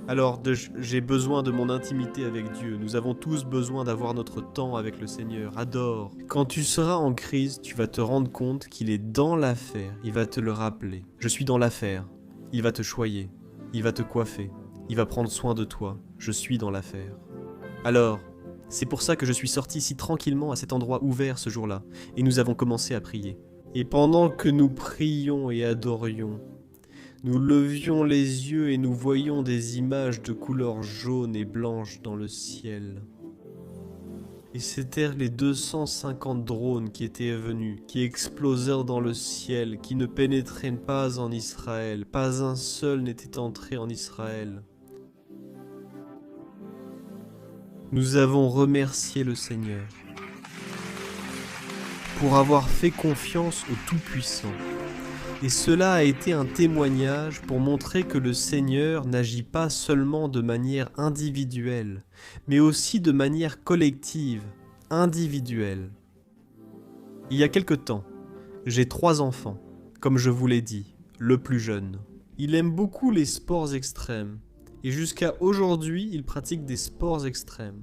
Alors, j'ai besoin de mon intimité avec Dieu. Nous avons tous besoin d'avoir notre temps avec le Seigneur. Adore. Quand tu seras en crise, tu vas te rendre compte qu'il est dans l'affaire. Il va te le rappeler. Je suis dans l'affaire. Il va te choyer. Il va te coiffer. Il va prendre soin de toi. Je suis dans l'affaire. Alors, c'est pour ça que je suis sorti si tranquillement à cet endroit ouvert ce jour-là. Et nous avons commencé à prier. Et pendant que nous prions et adorions, nous levions les yeux et nous voyions des images de couleur jaune et blanche dans le ciel. Et c'étaient les 250 drones qui étaient venus, qui explosèrent dans le ciel, qui ne pénétraient pas en Israël. Pas un seul n'était entré en Israël. Nous avons remercié le Seigneur pour avoir fait confiance au Tout-Puissant. Et cela a été un témoignage pour montrer que le Seigneur n'agit pas seulement de manière individuelle, mais aussi de manière collective, individuelle. Il y a quelque temps, j'ai 3 enfants, comme je vous l'ai dit, le plus jeune. Il aime beaucoup les sports extrêmes, et jusqu'à aujourd'hui, il pratique des sports extrêmes.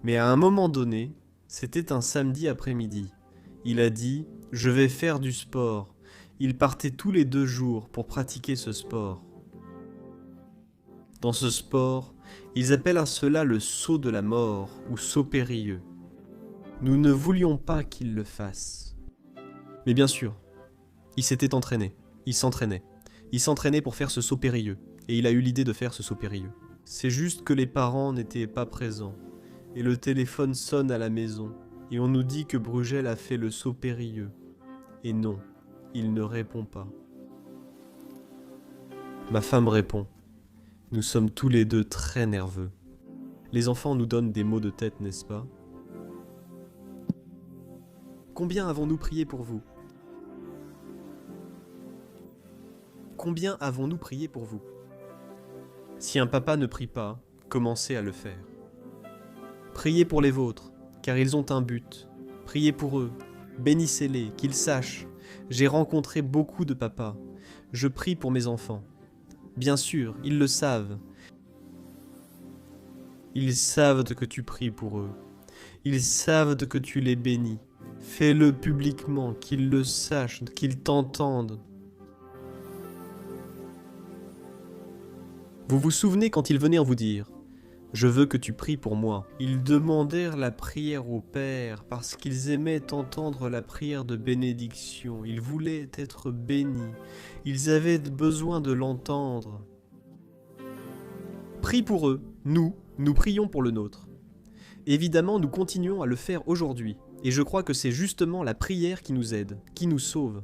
Mais à un moment donné, c'était un samedi après-midi, il a dit « Je vais faire du sport ». Ils partaient tous les 2 jours pour pratiquer ce sport. Dans ce sport, ils appellent à cela le saut de la mort ou saut périlleux. Nous ne voulions pas qu'ils le fassent. Mais bien sûr, il s'était entraîné, il s'entraînait. Il s'entraînait pour faire ce saut périlleux, et il a eu l'idée de faire ce saut périlleux. C'est juste que les parents n'étaient pas présents, et le téléphone sonne à la maison, et on nous dit que Brugel a fait le saut périlleux. Et non. Il ne répond pas. Ma femme répond. Nous sommes tous les 2 très nerveux. Les enfants nous donnent des maux de tête, n'est-ce pas? Combien avons-nous prié pour vous? Combien avons-nous prié pour vous? Si un papa ne prie pas, commencez à le faire. Priez pour les vôtres, car ils ont un but. Priez pour eux, bénissez-les, qu'ils sachent. J'ai rencontré beaucoup de papas. Je prie pour mes enfants. Bien sûr, ils le savent. Ils savent que tu pries pour eux. Ils savent que tu les bénis. Fais-le publiquement, qu'ils le sachent, qu'ils t'entendent. Vous vous souvenez quand ils venaient vous dire « Je veux que tu pries pour moi ». Ils demandèrent la prière au Père parce qu'ils aimaient entendre la prière de bénédiction. Ils voulaient être bénis. Ils avaient besoin de l'entendre. Prie pour eux. Nous prions pour le nôtre. Évidemment, nous continuons à le faire aujourd'hui. Et je crois que c'est justement la prière qui nous aide, qui nous sauve.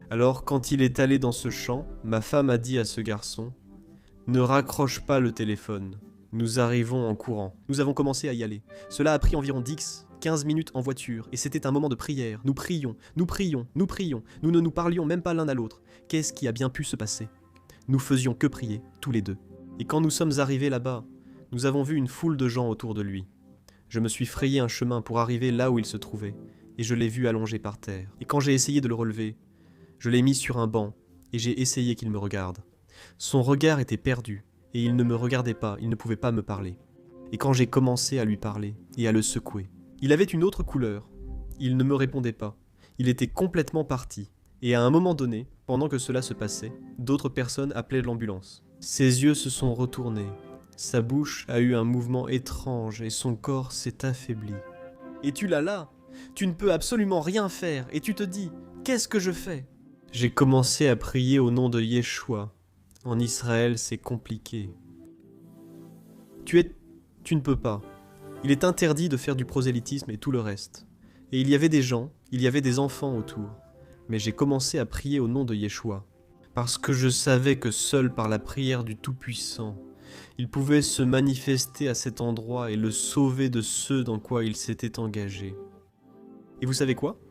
Alors, quand il est allé dans ce champ, ma femme a dit à ce garçon « Ne raccroche pas le téléphone ». Nous arrivons en courant. Nous avons commencé à y aller. Cela a pris environ 10-15 minutes en voiture, et c'était un moment de prière. Nous prions, nous prions, nous prions. Nous ne nous parlions même pas l'un à l'autre. Qu'est-ce qui a bien pu se passer? Nous faisions que prier, tous les 2. Et quand nous sommes arrivés là-bas, nous avons vu une foule de gens autour de lui. Je me suis frayé un chemin pour arriver là où il se trouvait, et je l'ai vu allongé par terre. Et quand j'ai essayé de le relever, je l'ai mis sur un banc, et j'ai essayé qu'il me regarde. Son regard était perdu. Et il ne me regardait pas, il ne pouvait pas me parler. Et quand j'ai commencé à lui parler et à le secouer, il avait une autre couleur. Il ne me répondait pas. Il était complètement parti. Et à un moment donné, pendant que cela se passait, d'autres personnes appelaient l'ambulance. Ses yeux se sont retournés. Sa bouche a eu un mouvement étrange et son corps s'est affaibli. Et tu l'as là. Tu ne peux absolument rien faire. Et tu te dis, qu'est-ce que je fais? J'ai commencé à prier au nom de Yeshua. En Israël, c'est compliqué. Tu ne peux pas. Il est interdit de faire du prosélytisme et tout le reste. Et il y avait des gens, il y avait des enfants autour. Mais j'ai commencé à prier au nom de Yeshua. Parce que je savais que seul par la prière du Tout-Puissant, il pouvait se manifester à cet endroit et le sauver de ceux dans quoi il s'était engagé. Et vous savez quoi?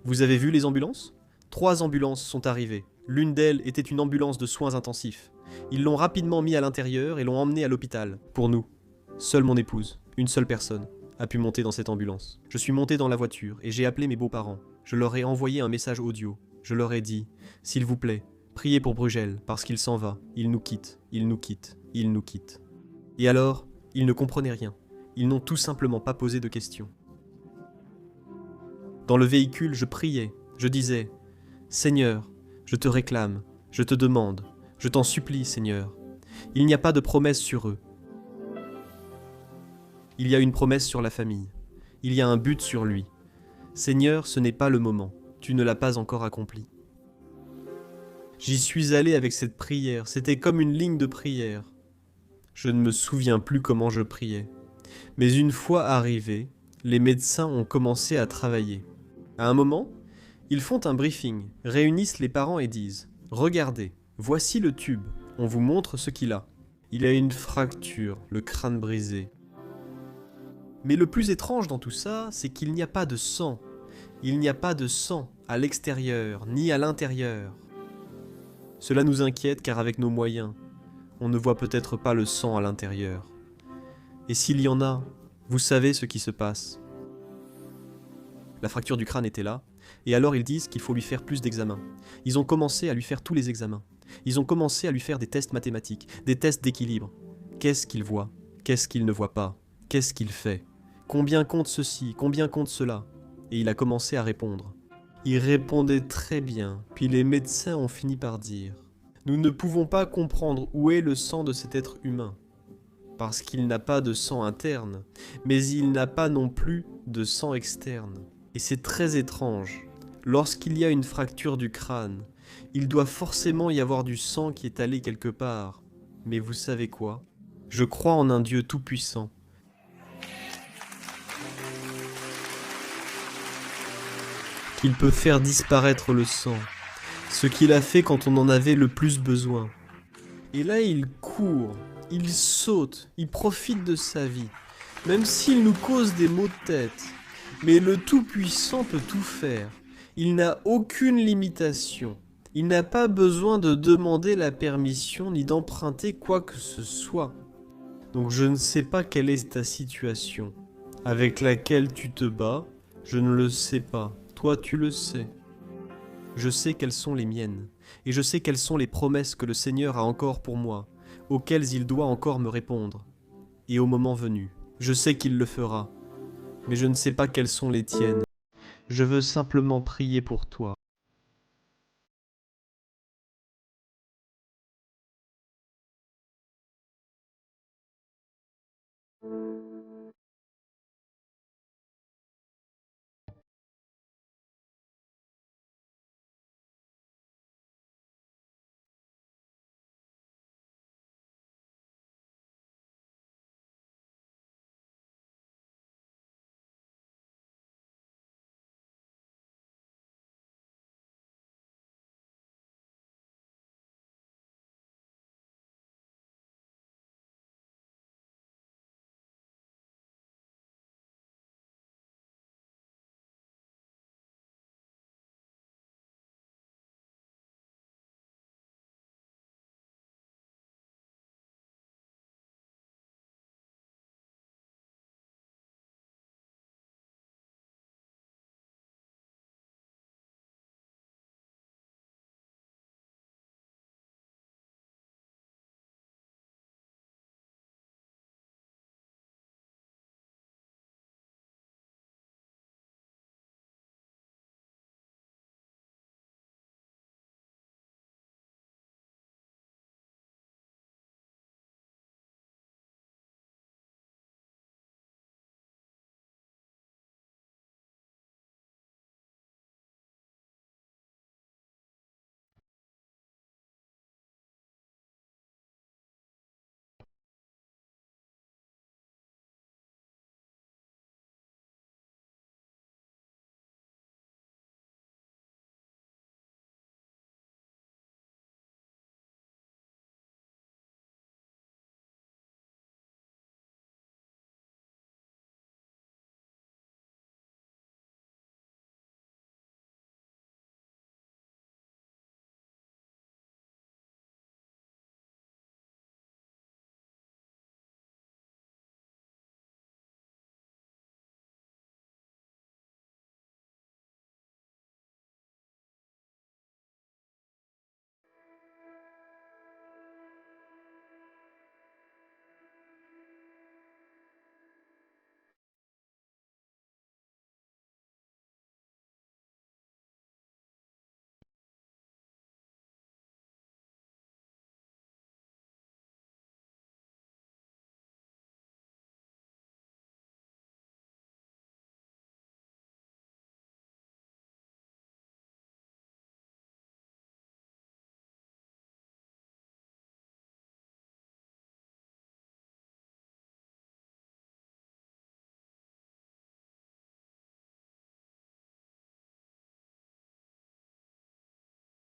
Vous avez vu les ambulances? 3 ambulances sont arrivées. L'une d'elles était une ambulance de soins intensifs. Ils l'ont rapidement mis à l'intérieur et l'ont emmené à l'hôpital. Pour nous, seule mon épouse, une seule personne, a pu monter dans cette ambulance. Je suis monté dans la voiture et j'ai appelé mes beaux-parents. Je leur ai envoyé un message audio. Je leur ai dit « S'il vous plaît, priez pour Brugel, parce qu'il s'en va. Il nous quitte, il nous quitte, il nous quitte. » Et alors, ils ne comprenaient rien. Ils n'ont tout simplement pas posé de questions. Dans le véhicule, je priais. Je disais « Seigneur, je te réclame, je te demande, je t'en supplie, Seigneur. Il n'y a pas de promesse sur eux. Il y a une promesse sur la famille. Il y a un but sur lui. Seigneur, ce n'est pas le moment. Tu ne l'as pas encore accompli. » J'y suis allé avec cette prière. C'était comme une ligne de prière. Je ne me souviens plus comment je priais. Mais une fois arrivé, les médecins ont commencé à travailler. À un moment, ils font un briefing, réunissent les parents et disent « Regardez, voici le tube, on vous montre ce qu'il a. Il a une fracture, le crâne brisé. Mais le plus étrange dans tout ça, c'est qu'il n'y a pas de sang. Il n'y a pas de sang à l'extérieur, ni à l'intérieur. Cela nous inquiète car avec nos moyens, on ne voit peut-être pas le sang à l'intérieur. Et s'il y en a, vous savez ce qui se passe. La fracture du crâne était là, et alors ils disent qu'il faut lui faire plus d'examens. Ils ont commencé à lui faire tous les examens. Ils ont commencé à lui faire des tests mathématiques, des tests d'équilibre. Qu'est-ce qu'il voit? Qu'est-ce qu'il ne voit pas? Qu'est-ce qu'il fait? Combien compte ceci? Combien compte cela? Et il a commencé à répondre. Il répondait très bien, puis les médecins ont fini par dire « Nous ne pouvons pas comprendre où est le sang de cet être humain, parce qu'il n'a pas de sang interne, mais il n'a pas non plus de sang externe. » Et c'est très étrange. Lorsqu'il y a une fracture du crâne, il doit forcément y avoir du sang qui est allé quelque part. Mais vous savez quoi? Je crois en un Dieu tout-puissant. Qu'il peut faire disparaître le sang, ce qu'il a fait quand on en avait le plus besoin. Et là il court, il saute, il profite de sa vie, même s'il nous cause des maux de tête. Mais le Tout-Puissant peut tout faire. Il n'a aucune limitation. Il n'a pas besoin de demander la permission ni d'emprunter quoi que ce soit. Donc je ne sais pas quelle est ta situation avec laquelle tu te bats. Je ne le sais pas. Toi, tu le sais. Je sais quelles sont les miennes. Et je sais quelles sont les promesses que le Seigneur a encore pour moi, auxquelles il doit encore me répondre. Et au moment venu, je sais qu'il le fera. Mais je ne sais pas quelles sont les tiennes. Je veux simplement prier pour toi.